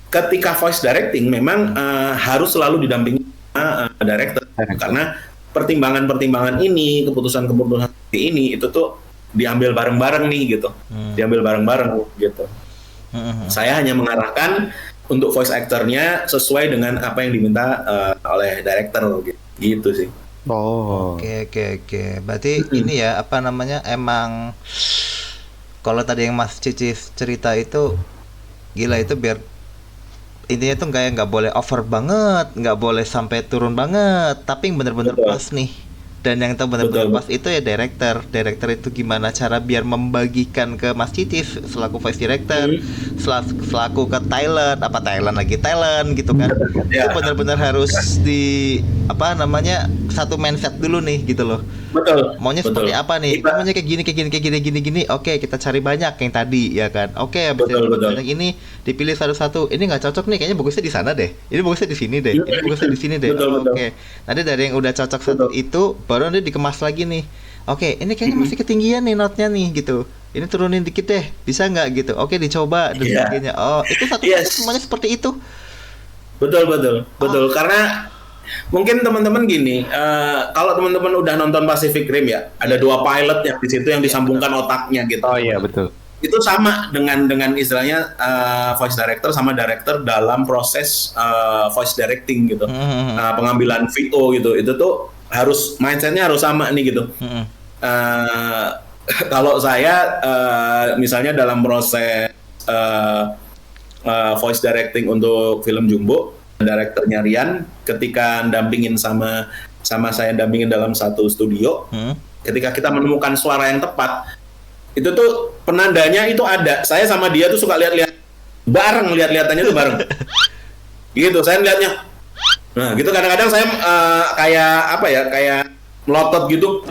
ketika voice directing memang harus selalu didampingi director karena pertimbangan-pertimbangan ini, keputusan-keputusan seperti ini itu tuh diambil bareng-bareng nih gitu. Diambil bareng-bareng gitu. Saya hanya mengarahkan untuk voice actornya sesuai dengan apa yang diminta oleh director gitu sih. Oke. Berarti ini ya apa namanya, emang kalau tadi yang Mas Cici cerita itu gila, itu biar intinya tuh nggak boleh over banget, nggak boleh sampai turun banget, tapi yang bener-bener pas nih. Dan yang tahu benar-benar pas itu ya director itu gimana cara biar membagikan ke Mas Cicis selaku voice director, selaku ke talent gitu kan. Itu benar-benar harus di apa namanya, satu mindset dulu nih gitu loh. Betul. Maunya seperti apa nih? Maunya kayak gini. Oke, kita cari banyak yang tadi ya kan. Oke, habis banyak ini dipilih satu-satu. Ini nggak cocok nih, kayaknya bagusnya di sana deh. Ini bagusnya di sini deh. Ini bagusnya di sini deh. Oke. Nanti dari yang udah cocok satu itu baru nanti dikemas lagi nih. Oke, ini kayaknya masih ketinggian nih notnya nih gitu. Ini turunin dikit deh, bisa nggak gitu? Oke, dicoba dan sebagainya. Oh, itu semuanya seperti itu. Betul. Karena mungkin teman-teman gini, kalau teman-teman udah nonton Pacific Rim ya, ada 2 pilot yang di situ yang disambungkan otaknya gitu. Oh iya betul. Itu sama dengan istilahnya voice director sama director dalam proses voice directing gitu, pengambilan VO gitu. Itu tuh harus mindsetnya harus sama nih gitu. Kalau saya misalnya dalam proses voice directing untuk film Jumbo, direkturnya Rian ketika dampingin sama saya dampingin dalam satu studio, ketika kita menemukan suara yang tepat, itu tuh penandanya itu ada. Saya sama dia tuh suka lihat-lihat bareng, lihat-lihatannya tuh bareng. Gitu, saya lihatnya. Nah, gitu kadang-kadang saya kayak melotot gitu.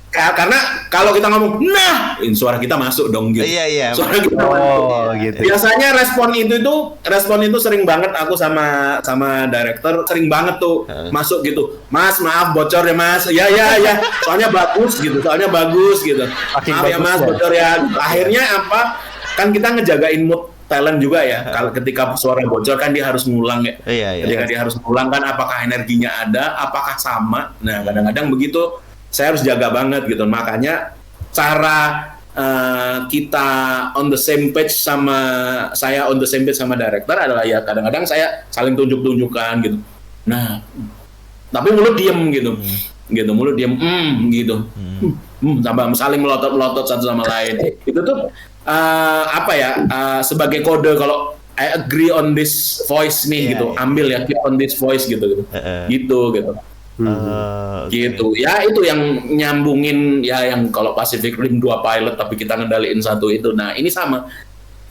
Karena kalau kita ngomong, suara kita masuk dong gitu. Iya. Suara kita masuk. Gitu. Biasanya respon itu sering banget aku sama director sering banget tuh masuk gitu. Mas, maaf bocor ya Mas. Ya. Soalnya bagus gitu. Maaf ya Mas, bocor ya. Akhirnya apa? Kan kita ngejagain mood talent juga ya. Kalau ketika suara bocor kan dia harus ngulang ya. Iya. Ketika dia harus ngulang kan apakah energinya ada, apakah sama. Nah, kadang-kadang begitu saya harus jaga banget gitu. Makanya cara kita on the same page sama director adalah ya kadang-kadang saya saling tunjuk-tunjukkan gitu. Nah, tapi mulut diem gitu. Gitu, mulut diem gitu. Tambah saling melotot satu sama lain. Itu tuh sebagai kode kalau I agree on this voice nih gitu. Ambil ya, keep on this voice gitu. Gitu. Gitu. Ya itu yang nyambungin ya, yang kalau Pacific Rim 2 pilot tapi kita ngendaliin satu itu. Nah, ini sama.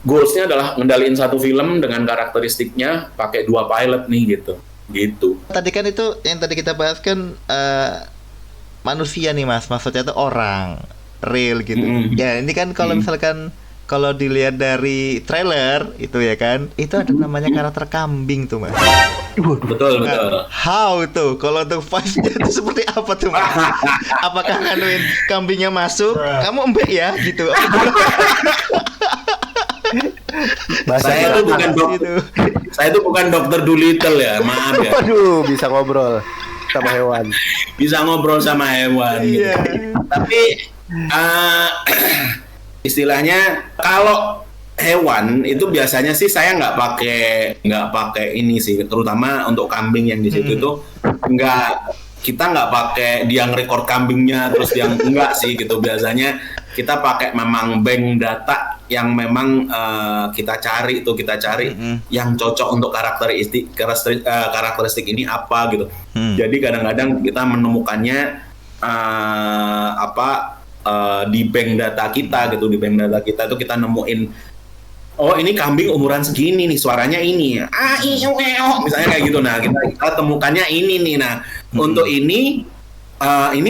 Goals-nya adalah ngendaliin satu film dengan karakteristiknya pakai 2 pilot nih gitu. Tadi kan itu yang tadi kita bahas kan manusia nih Mas. Maksudnya itu orang real gitu. Ya, ini kan kalau misalkan kalau dilihat dari trailer itu ya kan, itu ada namanya karakter kambing tuh Mas. Betul. How tuh? Kalau untuk voice-nya itu seperti apa tuh Mas? Apakah nganuin kambingnya masuk, kamu embek ya gitu? Saya tuh bukan dokter Dolittle ya, maaf ya. Waduh, bisa ngobrol sama hewan. Gitu. Tapi istilahnya kalau hewan itu biasanya sih saya nggak pakai ini sih, terutama untuk kambing yang di situ itu kita nggak pakai dia ngerekord kambingnya terus yang enggak sih gitu. Biasanya kita pakai memang bank data yang memang kita cari yang cocok untuk karakteristik ini apa gitu. Jadi kadang-kadang kita menemukannya di bank data kita gitu. Di bank data kita itu kita nemuin, oh ini kambing umuran segini nih, suaranya ini misalnya kayak gitu. Nah kita temukannya ini nih. Nah Untuk ini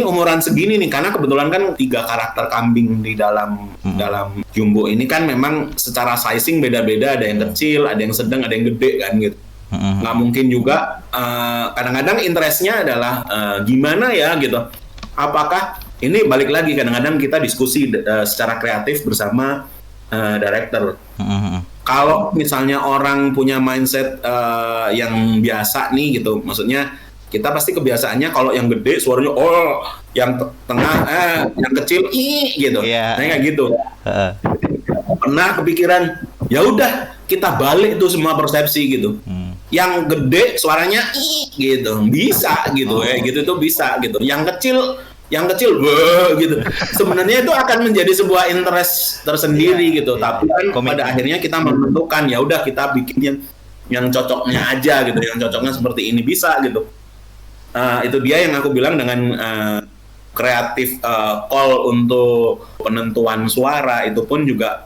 umuran segini nih, karena kebetulan kan 3 karakter kambing di dalam Jumbo ini kan memang secara sizing beda-beda, ada yang kecil, ada yang sedang, ada yang gede kan gitu. Nggak mungkin juga, kadang-kadang interestnya adalah gimana ya gitu. Apakah ini balik lagi, kadang-kadang kita diskusi secara kreatif bersama director. Kalau misalnya orang punya mindset yang biasa nih gitu, maksudnya kita pasti kebiasaannya kalau yang gede suaranya yang tengah yang kecil gitu. Nah kayak gitu. Pernah kepikiran, ya udah kita balik tuh semua persepsi gitu. Yang gede suaranya gitu, bisa gitu, gitu tuh bisa gitu. Yang kecil gitu. Sebenarnya itu akan menjadi sebuah interest tersendiri gitu. Tapi kan pada akhirnya kita menentukan, ya udah kita bikin yang cocoknya aja gitu, yang cocoknya seperti ini bisa gitu. Itu dia yang aku bilang dengan kreatif call untuk penentuan suara itu pun juga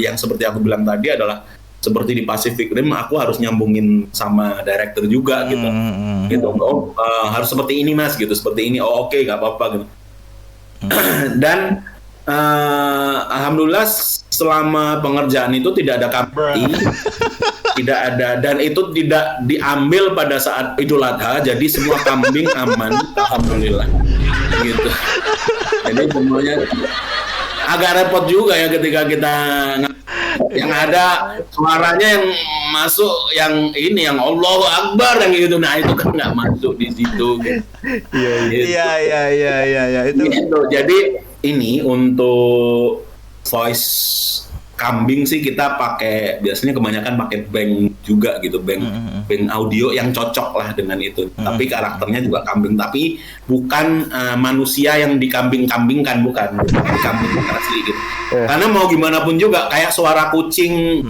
yang seperti aku bilang tadi adalah seperti di Pacific Rim, aku harus nyambungin sama director juga gitu. Gitu. Harus seperti ini Mas gitu, seperti ini. Oke, nggak apa-apa gitu. Dan alhamdulillah selama pengerjaan itu tidak ada kambing, tidak ada, dan itu tidak diambil pada saat Idul Adha, jadi semua kambing aman, alhamdulillah. Gitu. Jadi semuanya agak repot juga ya ketika kita yang ada suaranya yang masuk yang ini yang Allahu Akbar yang gitu, nah itu kan nggak masuk di situ gitu. Iya itu. Gitu. Jadi ini untuk voice kambing sih kita pakai, biasanya kebanyakan pakai bank juga gitu, bank audio yang cocok lah dengan itu. Tapi karakternya juga kambing, tapi bukan manusia yang dikambing-kambingkan, bukan dikambing asli gitu. Karena mau gimana pun juga kayak suara kucing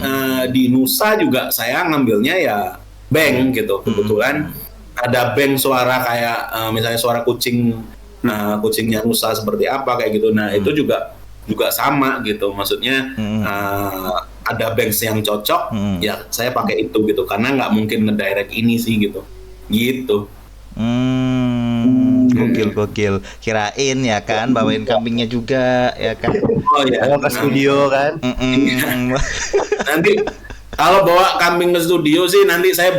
di Nusa juga saya ngambilnya ya bank gitu. Kebetulan ada bank suara kayak misalnya suara kucing, kucingnya Nusa seperti apa kayak gitu. Nah itu juga sama gitu, maksudnya ada banks yang cocok, ya saya pakai itu gitu, karena nggak mungkin ngedirect ini sih gitu. Gokil. Kirain ya kan bawain kambingnya juga ya kan. Oh ya, ke studio kan. Nanti kalau bawa kambing ke studio sih nanti saya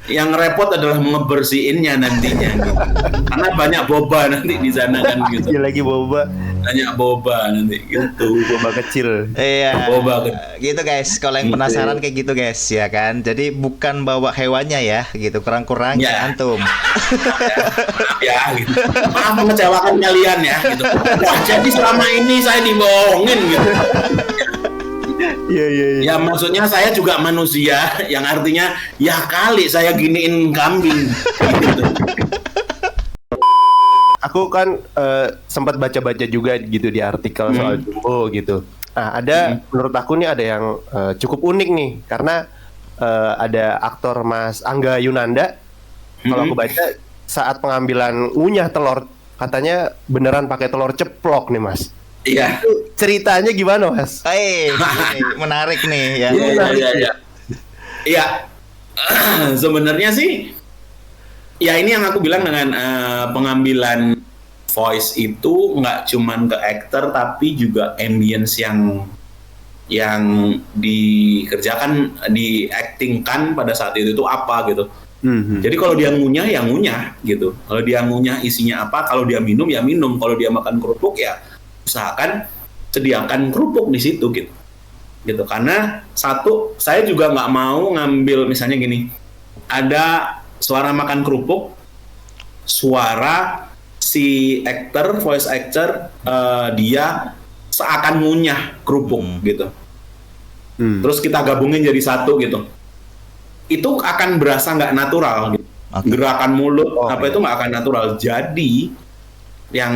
yang repot adalah ngebersihinnya nantinya gitu. Karena banyak boba nanti di sana kan gitu. Lagi boba. Banyak boba nanti gitu. Boba kecil. Iya. Boba gitu guys. Kalau yang penasaran kayak gitu guys ya kan. Jadi bukan bawa hewannya ya gitu. Kurang-kurang ya antum. Ya gitu. Maaf mengecewakan kalian ya gitu. Wah, jadi selama ini saya dibohongin gitu. Iya. Ya maksudnya saya juga manusia, yang artinya ya kali saya giniin kambing gitu. Aku kan sempat baca-baca juga gitu di artikel soal Jumbo gitu. Nah, ada menurut aku nih ada yang cukup unik nih, karena ada aktor Mas Angga Yunanda. Kalau aku baca saat pengambilan ngunyah telur, katanya beneran pakai telur ceplok nih Mas. Iya. Ceritanya gimana Mas? Menarik nih ya. Iya. Sebenarnya sih ya ini yang aku bilang dengan pengambilan voice itu nggak cuman ke aktor tapi juga ambience yang dikerjakan, diactingkan pada saat itu apa gitu. Jadi kalau dia ngunyah ya ngunyah gitu. Kalau dia ngunyah isinya apa, kalau dia minum ya minum, kalau dia makan kerupuk ya usahakan sediakan kerupuk di situ gitu. Karena satu, saya juga nggak mau ngambil misalnya gini, ada suara makan kerupuk, suara si actor, voice actor, dia seakan ngunyah kerupuk gitu. Terus kita gabungin jadi satu gitu. Itu akan berasa nggak natural gitu. Gerakan mulut itu nggak akan natural. Jadi yang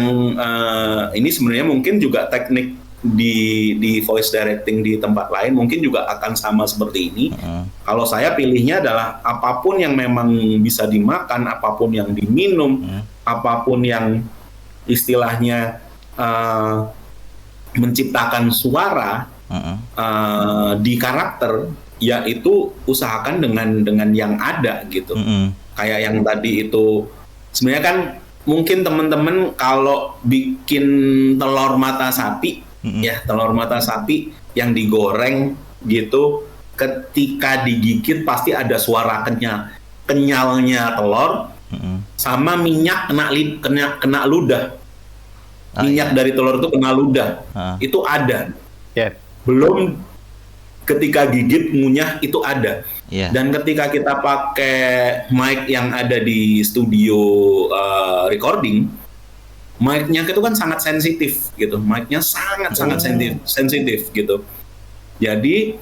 ini sebenarnya mungkin juga teknik di voice directing di tempat lain mungkin juga akan sama seperti ini. Kalau saya pilihnya adalah apapun yang memang bisa dimakan, apapun yang diminum, apapun yang istilahnya menciptakan suara di karakter, yaitu usahakan dengan yang ada gitu. Kayak yang tadi itu sebenarnya kan mungkin teman-teman kalau bikin telur mata sapi, ya telur mata sapi yang digoreng gitu, ketika digigit pasti ada suara kenyalnya telur, sama minyak kena ludah. Minyak dari telur itu kena ludah, itu ada. Belum ketika gigit ngunyah itu ada. Dan ketika kita pakai mic yang ada di studio recording, mic-nya itu kan sangat sensitif gitu. Mic-nya sangat sensitif gitu. Jadi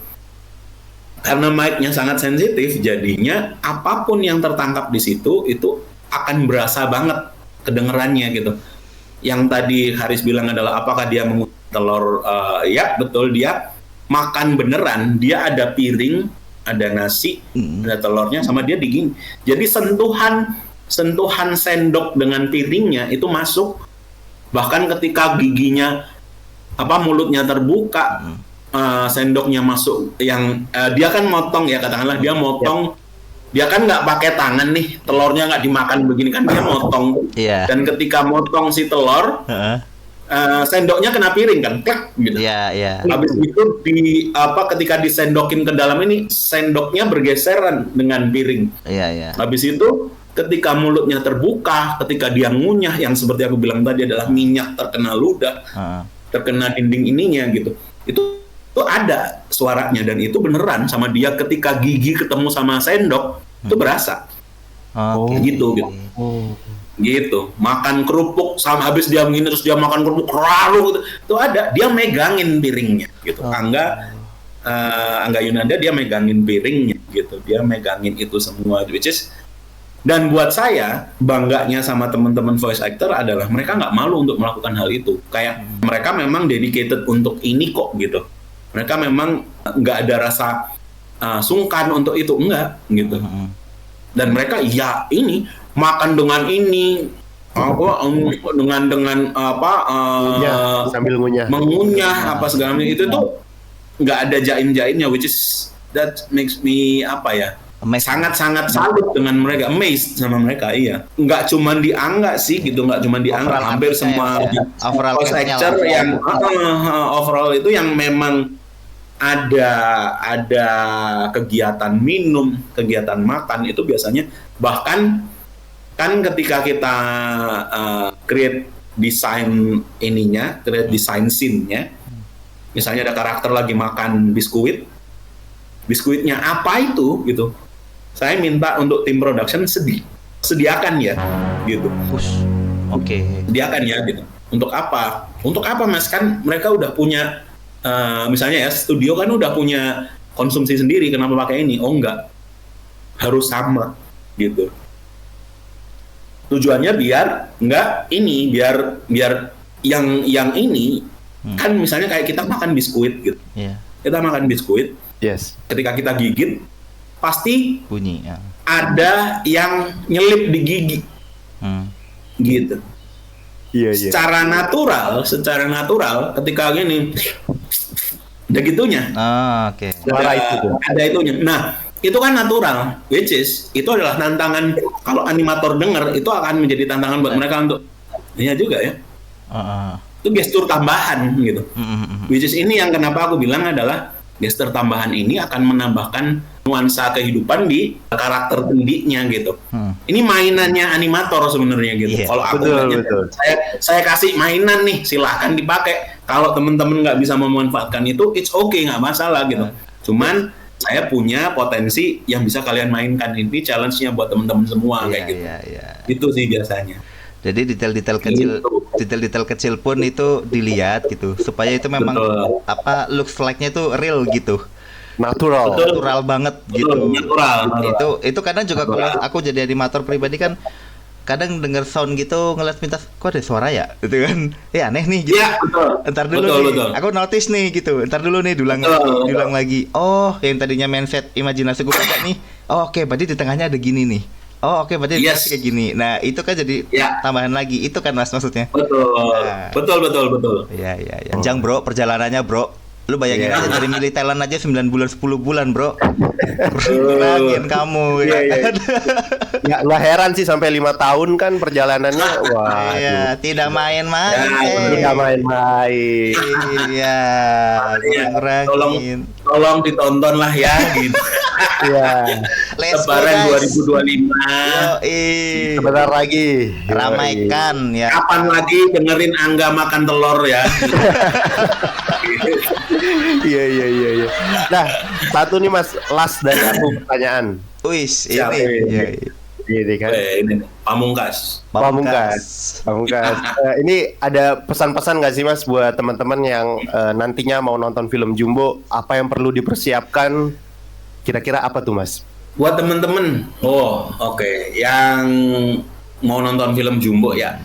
karena mic-nya sangat sensitif, jadinya apapun yang tertangkap di situ itu akan berasa banget kedengerannya gitu. Yang tadi Haris bilang adalah apakah dia mengunyah telur? Ya betul, dia makan beneran. Dia ada piring, ada nasi, ada telurnya, sama dia digigit. Jadi sentuhan sendok dengan piringnya itu masuk. Bahkan ketika giginya mulutnya terbuka, sendoknya masuk. Yang dia kan motong ya, katakanlah dia motong. Dia kan nggak pakai tangan nih, telurnya nggak dimakan begini kan, dia motong. Dan ketika motong si telur, sendoknya kena piring kan, klak gitu. Habis itu ketika disendokin ke dalam ini, sendoknya bergeseran dengan piring. Habis itu ketika mulutnya terbuka, ketika dia ngunyah, yang seperti aku bilang tadi adalah minyak terkena ludah, terkena dinding ininya gitu. Itu ada suaranya, dan itu beneran sama dia ketika gigi ketemu sama sendok itu berasa. Gitu. Gitu. Makan kerupuk sama habis dia begini terus dia makan kerupuk ralu gitu. Itu ada, dia megangin piringnya gitu. Angga Yunanda dia megangin piringnya gitu. Dia megangin itu semua, which is, dan buat saya bangganya sama teman-teman voice actor adalah mereka nggak malu untuk melakukan hal itu. Kayak mereka memang dedicated untuk ini kok gitu. Mereka memang nggak ada rasa sungkan untuk itu, enggak gitu. Dan mereka ini makan dengan ini dengan sambil mengunyah segala macam itu tuh nggak ada jaim-jaimnya, which is that makes me sangat-sangat salut dengan mereka, amazed sama mereka. Nggak cuma di Angga sih gitu, nggak cuma di Angga, hampir semua voice actor yang overall itu yang memang ada kegiatan minum, kegiatan makan, itu biasanya bahkan kan ketika kita create design scene-nya, misalnya ada karakter lagi makan biskuitnya apa itu gitu, saya minta untuk tim production sediakan ya gitu. Sediakan ya gitu. Untuk apa Mas? Kan mereka udah punya misalnya ya, studio kan udah punya konsumsi sendiri, kenapa pakai ini? Oh enggak, harus sama gitu. Tujuannya biar yang ini kan misalnya kayak kita makan biskuit gitu. Kita makan biskuit. Ketika kita gigit pasti bunyi. Ada yang nyelip di gigi. Gitu. Secara natural ketika gini ada gitunya. Ada itunya. Nah, itu kan natural, which is itu adalah tantangan. Kalau animator dengar, itu akan menjadi tantangan buat mereka untuk juga ya. Itu gestur tambahan gitu. Which is ini yang kenapa aku bilang adalah gestur tambahan ini akan menambahkan nuansa kehidupan di karakter pendiknya gitu. Ini mainannya animator sebenarnya gitu. Kalau aku saya kasih mainan nih, silahkan dipakai. Kalau teman-teman nggak bisa memanfaatkan itu, it's okay, nggak masalah gitu. Cuman saya punya potensi yang bisa kalian mainkan. Ini challenge-nya buat teman-teman semua kayak gitu. Itu sih biasanya. Jadi detail-detail kecil pun itu dilihat gitu, supaya itu memang looks like-nya itu real gitu. Natural banget gitu. Natural. Itu kadang juga kalau aku jadi animator pribadi kan kadang denger sound gitu, ngeliat pintas, kok ada suara ya? Gitu kan. Aneh nih gitu. Entar dulu nih. Aku notice nih gitu. Entar dulu nih diulang lagi. Oh, yang tadinya mindset imajinasi gue kayak nih. Oh, oke, berarti di tengahnya ada gini nih. Oh, oke, berarti kayak gini. Nah, itu kan jadi tambahan lagi. Itu kan Mas maksudnya. Betul. Iya. Panjang, Bro, perjalanannya, Bro. Lu bayangin Iya. aja dari milih talent aja 9 bulan 10 bulan, Bro. Kurangin kamu Iya, ya iya. kan. Nggak heran sih sampai 5 tahun kan perjalanannya. Wah, Iya, tidak main-main. Ya, tidak main-main. Iya, kurangin. Tolong ditonton lah ya gitu. Iya. Let's go, Lebaran guys. 2025. Yoi. Sebentar lagi. Ramaikan ya. Kapan lagi dengerin Angga makan telur ya? Iya, iya, iya, iya. Nah, satu nih Mas, last dari aku pertanyaan. Wis, Siap. ini. Iya, Ini kan. Ini nih, Pamungkas. Pamungkas. Ini ada pesan-pesan nggak sih Mas buat teman-teman yang nantinya mau nonton film Jumbo? Apa yang perlu dipersiapkan? Kira-kira apa tuh Mas? Buat temen-temen, oke, yang mau nonton film Jumbo ya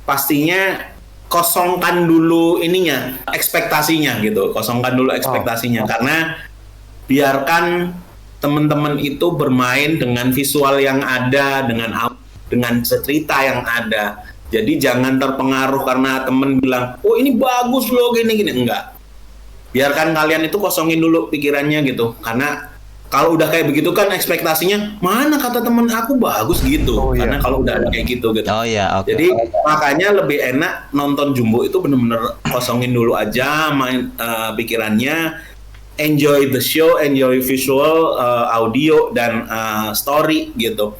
pastinya kosongkan dulu ininya, ekspektasinya gitu, kosongkan dulu ekspektasinya karena biarkan teman-teman itu bermain dengan visual yang ada, dengan cerita yang ada. Jadi jangan terpengaruh karena temen bilang, oh ini bagus loh gini-gini, enggak. Biarkan kalian itu kosongin dulu pikirannya gitu, karena kalau udah kayak begitu kan ekspektasinya mana kata temen aku bagus gitu. Oh, iya. Karena kalau udah ada kayak gitu. Oh ya, oke. Jadi makanya lebih enak nonton Jumbo itu bener-bener kosongin dulu aja main pikirannya, enjoy the show, enjoy visual, audio dan story gitu.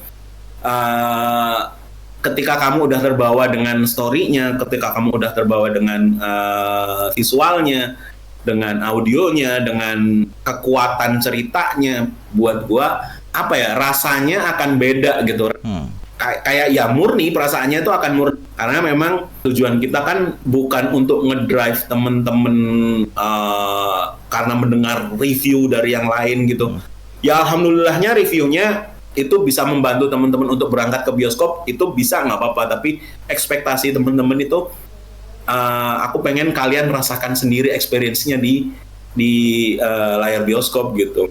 Ketika kamu udah terbawa dengan story-nya, ketika kamu udah terbawa dengan visualnya, dengan audionya, dengan kekuatan ceritanya, buat gua apa ya, rasanya akan beda gitu. Kayak ya murni, perasaannya itu akan murni karena memang tujuan kita kan bukan untuk ngedrive temen-temen karena mendengar review dari yang lain gitu. Ya alhamdulillahnya reviewnya itu bisa membantu teman-teman untuk berangkat ke bioskop, itu bisa nggak apa-apa, tapi ekspektasi teman-teman itu aku pengen kalian rasakan sendiri experience-nya di layar bioskop gitu.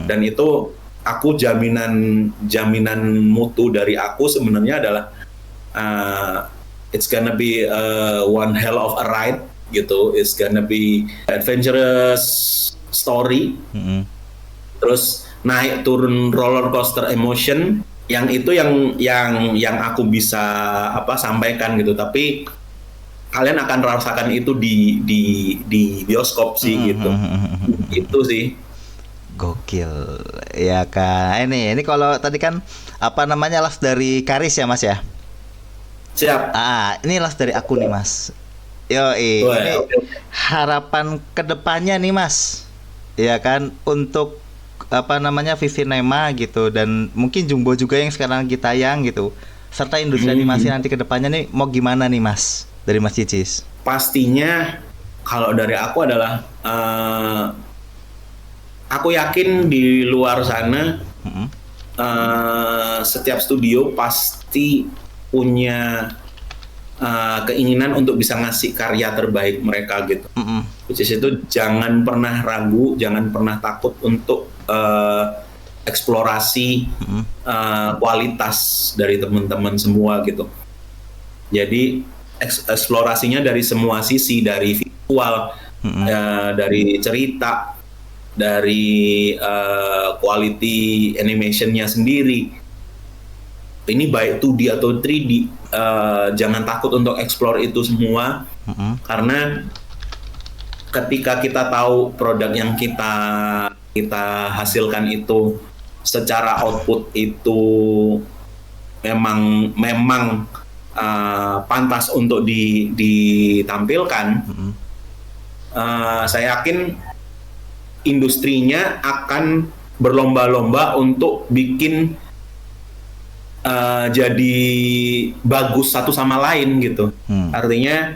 Dan itu aku jaminan mutu dari aku sebenarnya adalah it's gonna be one hell of a ride gitu, it's gonna be adventurous story. Terus naik turun roller coaster emotion, yang itu yang aku bisa sampaikan gitu, tapi kalian akan rasakan itu di bioskop sih gitu. Itu sih. Gokil. Ya kan. Ini kalau tadi kan last dari Karis ya Mas ya? Siap. Ini last dari aku nih Mas. Ini harapan kedepannya nih Mas. Ya kan, untuk Visinema gitu, dan mungkin Jumbo juga yang sekarang lagi tayang gitu, serta industri animasi nanti kedepannya nih mau gimana nih Mas, dari Mas Cicis? Pastinya kalau dari aku adalah aku yakin di luar sana setiap studio pasti punya keinginan untuk bisa ngasih karya terbaik mereka gitu. Which is itu jangan pernah ragu, jangan pernah takut untuk eksplorasi kualitas dari teman-teman semua gitu. Jadi eksplorasinya dari semua sisi, dari visual, dari cerita, dari quality animation-nya sendiri. Ini baik 2D atau 3D, jangan takut untuk explore itu semua, karena ketika kita tahu produk yang kita hasilkan itu secara output itu memang pantas untuk ditampilkan, saya yakin industrinya akan berlomba-lomba untuk bikin jadi bagus satu sama lain gitu. Artinya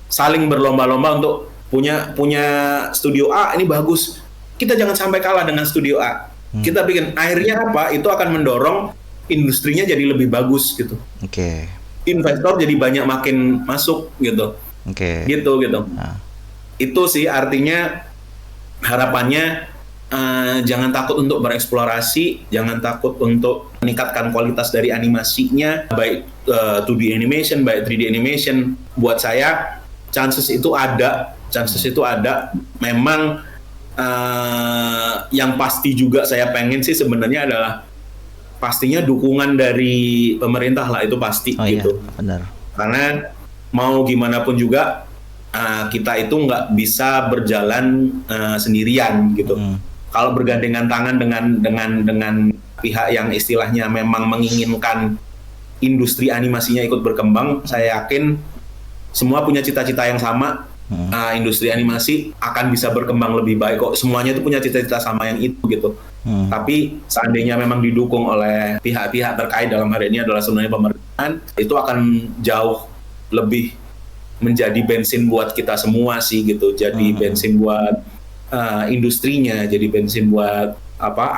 saling berlomba-lomba untuk punya studio A ini bagus, kita jangan sampai kalah dengan studio A. Kita bikin, akhirnya apa? Itu akan mendorong industrinya jadi lebih bagus gitu. Investor jadi banyak makin masuk gitu. Gitu. Itu sih artinya harapannya. Jangan takut untuk bereksplorasi, jangan takut untuk meningkatkan kualitas dari animasinya, baik 2D animation, baik 3D animation. Buat saya chances itu ada. Memang yang pasti juga saya pengen sih sebenarnya adalah pastinya dukungan dari pemerintah lah, itu pasti gitu. Iya, benar. Karena mau gimana pun juga kita itu nggak bisa berjalan sendirian gitu. Kalau bergandengan tangan dengan pihak yang istilahnya memang menginginkan industri animasinya ikut berkembang, saya yakin semua punya cita-cita yang sama. Industri animasi akan bisa berkembang lebih baik kok. Semuanya itu punya cita-cita sama yang itu gitu. Tapi seandainya memang didukung oleh pihak-pihak terkait, dalam hari ini adalah sebenarnya pemerintahan, itu akan jauh lebih menjadi bensin buat kita semua sih gitu. Jadi bensin buat industrinya, jadi bensin buat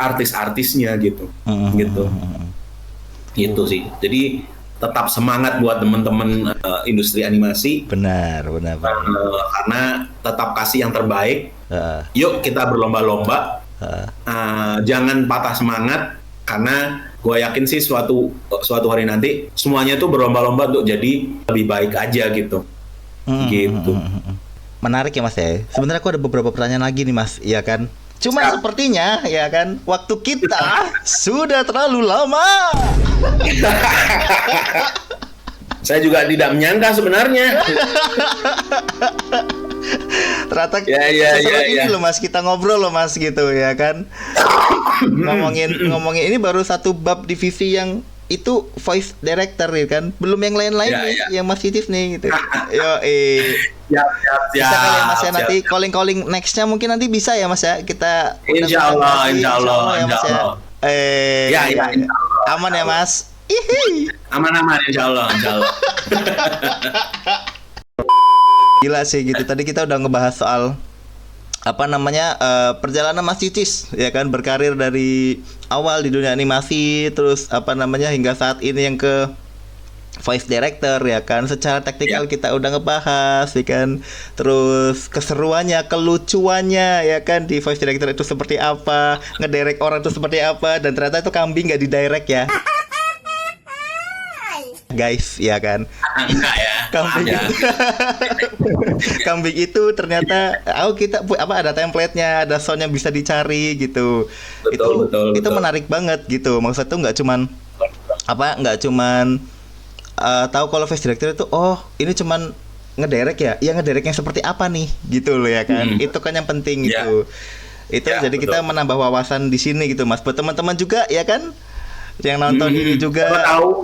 artis-artisnya gitu. Gitu sih. Jadi tetap semangat buat teman-teman industri animasi. Benar. Karena tetap kasih yang terbaik. Yuk kita berlomba-lomba. Jangan patah semangat, karena gue yakin sih suatu hari nanti semuanya tuh berlomba-lomba untuk jadi lebih baik aja gitu. Gitu. Menarik ya Mas ya. Sebenarnya aku ada beberapa pertanyaan lagi nih Mas, iya kan? Cuma sepertinya ya kan, waktu kita sudah terlalu lama. Saya juga tidak menyangka sebenarnya. Ternyata seseru ini loh Mas, kita ngobrol loh Mas gitu ya kan. ngomongin ini baru satu bab divisi yang itu voice director ya kan, belum yang lain-lain nih, yang Mas Cicis nih gitu. Bisa kali ya Mas ya, nanti calling nextnya mungkin nanti bisa ya Mas ya, kita Insya Allah ya Mas ya. Aman ya Mas. Aman insya Allah. Gila sih gitu. Tadi kita udah ngebahas soal perjalanan Mas Cicis ya kan, berkarir dari awal di dunia animasi, terus hingga saat ini yang ke voice director ya kan. Secara teknikal kita udah ngebahas ya kan, terus keseruannya, kelucuannya ya kan di voice director itu seperti apa, ngederek orang itu seperti apa, dan ternyata itu kambing nggak didirect ya guys ya kan. Enggak ya. Kambing itu ternyata kita ada template-nya, ada sound yang bisa dicari gitu. Betul. Menarik banget gitu. Maksud tuh nggak cuman tahu kalau voice director itu ini cuman ngederek ya. Ya ngederek yang seperti apa nih gitu loh ya kan. Itu kan yang penting gitu. Itu jadi kita menambah wawasan di sini gitu Mas. Buat teman-teman juga ya kan, yang nonton ini juga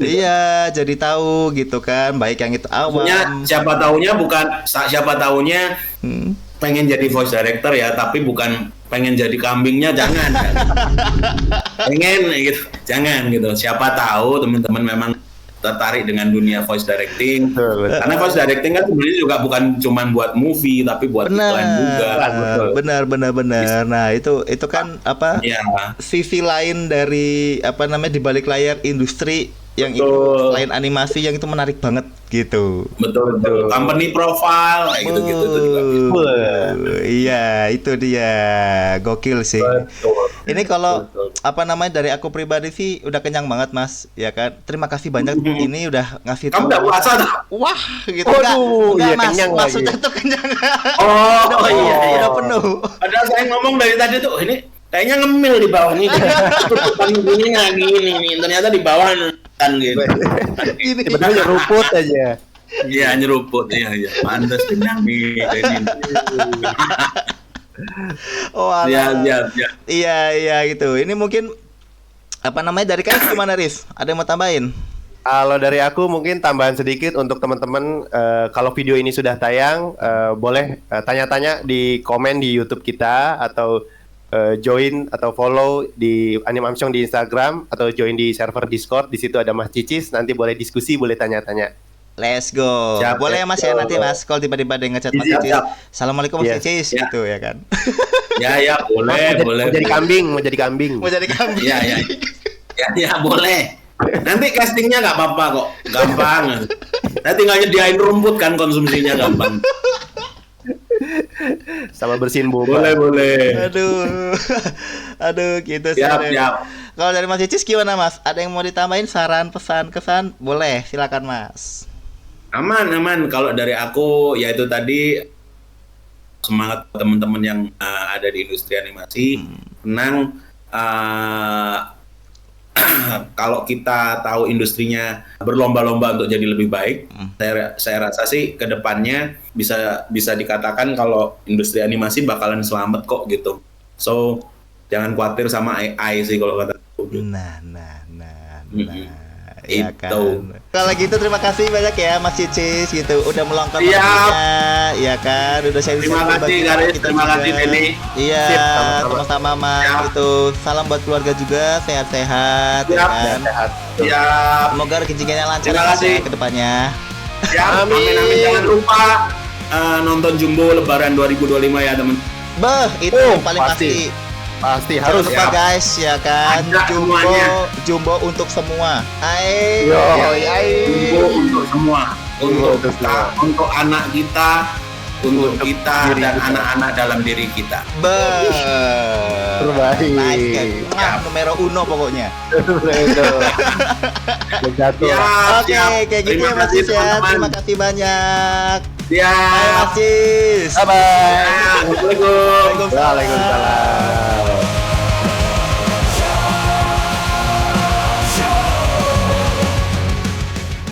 iya jadi tahu gitu kan, baik yang itu awam. Siapa taunya pengen jadi voice director ya, tapi bukan pengen jadi kambingnya, jangan. Pengen gitu, jangan gitu. Siapa tahu teman-teman memang tertarik dengan dunia voice directing. Karena voice directing kan sebenarnya juga bukan cuma buat movie, tapi buat iklan juga. Benar. Nah, itu kan sisi lain dari di balik layar industri yang itu selain animasi yang itu menarik banget gitu. Betul. Company profile kayak gitu juga. Iya, itu dia. Gokil sih. Betul. Ini kalau dari aku pribadi sih udah kenyang banget Mas, ya kan. Terima kasih banyak ini udah ngasih tahu. Kamu udah puasa tuh? Wah, gitu enggak Mas, maksudnya tuh kenyang. Iya, udah penuh. Padahal saya ngomong dari tadi tuh, ini kayaknya ngemil di bawah nih. Tutupan gini nih. Ternyata di bawah kan gitu. Padahal nyeruput aja. Iya, nyeruput. Iya. Pantes kenyang nih. Iya gitu. Ini mungkin dari kalian gimana Riz? Ada yang mau tambahin? Kalau dari aku mungkin tambahan sedikit untuk teman-teman, kalau video ini sudah tayang, boleh tanya-tanya di komen di YouTube kita, atau join atau follow di Animamsyong di Instagram, atau join di server Discord. Di situ ada Mas Cicis, nanti boleh diskusi, boleh tanya-tanya. Let's go. Siap, boleh ya Mas ya nanti Mas kalau tiba-tiba ada yang ngechat Mas Cicis. Assalamualaikum Mas Cicis gitu ya kan. Ya boleh. Mau jadi kambing. Ya boleh. Nanti castingnya nggak apa-apa kok, gampang. Nanti tinggal nyediain rumput kan, konsumsinya gampang. Sama bersihin boba. Boleh. Aduh gitu sih. Siap. Kalau dari Mas Cicis gimana Mas? Ada yang mau ditambahin, saran, pesan, kesan? Boleh, silakan Mas. Aman. Kalau dari aku, ya itu tadi semangat teman-teman yang ada di industri animasi. Tenang, kalau kita tahu industrinya berlomba-lomba untuk jadi lebih baik, saya rasa sih kedepannya bisa dikatakan kalau industri animasi bakalan selamat kok gitu. So jangan khawatir sama AI sih kalau kata aku. Nah. Ya Itu. kan. Kalau gitu terima kasih banyak ya Mas Cicis gitu udah meluangkan Siap. waktunya, ya kan, udah sharing Terima kasih, Garis. Terima kasih, Denny. Iya, Sip, sama-sama. sama-sama Mas Siap. gitu. Salam buat keluarga juga, sehat-sehat ya Siap. kan. Sehat. Siap. Semoga rezekinya lancar Terima ya, Mas, kasih. ya, ke depannya. Siap. Amin. Amin. Jangan lupa nonton Jumbo Lebaran 2025 ya teman. Beh, itu yang paling pasti. Pasti Jangan harus lupa ya. guys ya kan. Ada semuanya. Jumbo untuk semua. Hai. Yo, Ya. Jumbo untuk semua. Untuk Untuk kita, semua. untuk anak kita, untuk kita diri dan kita. anak-anak dalam diri kita. Terbaik. Nice kan. Numero uno pokoknya. Jatuh. Ya, Oke, kayak gitu Terima ya Mas kasih, Cis ya. teman-teman. Terima kasih banyak. Ya. Hai Mas Cis. Bye bye. Assalamualaikum. Waalaikumsalam.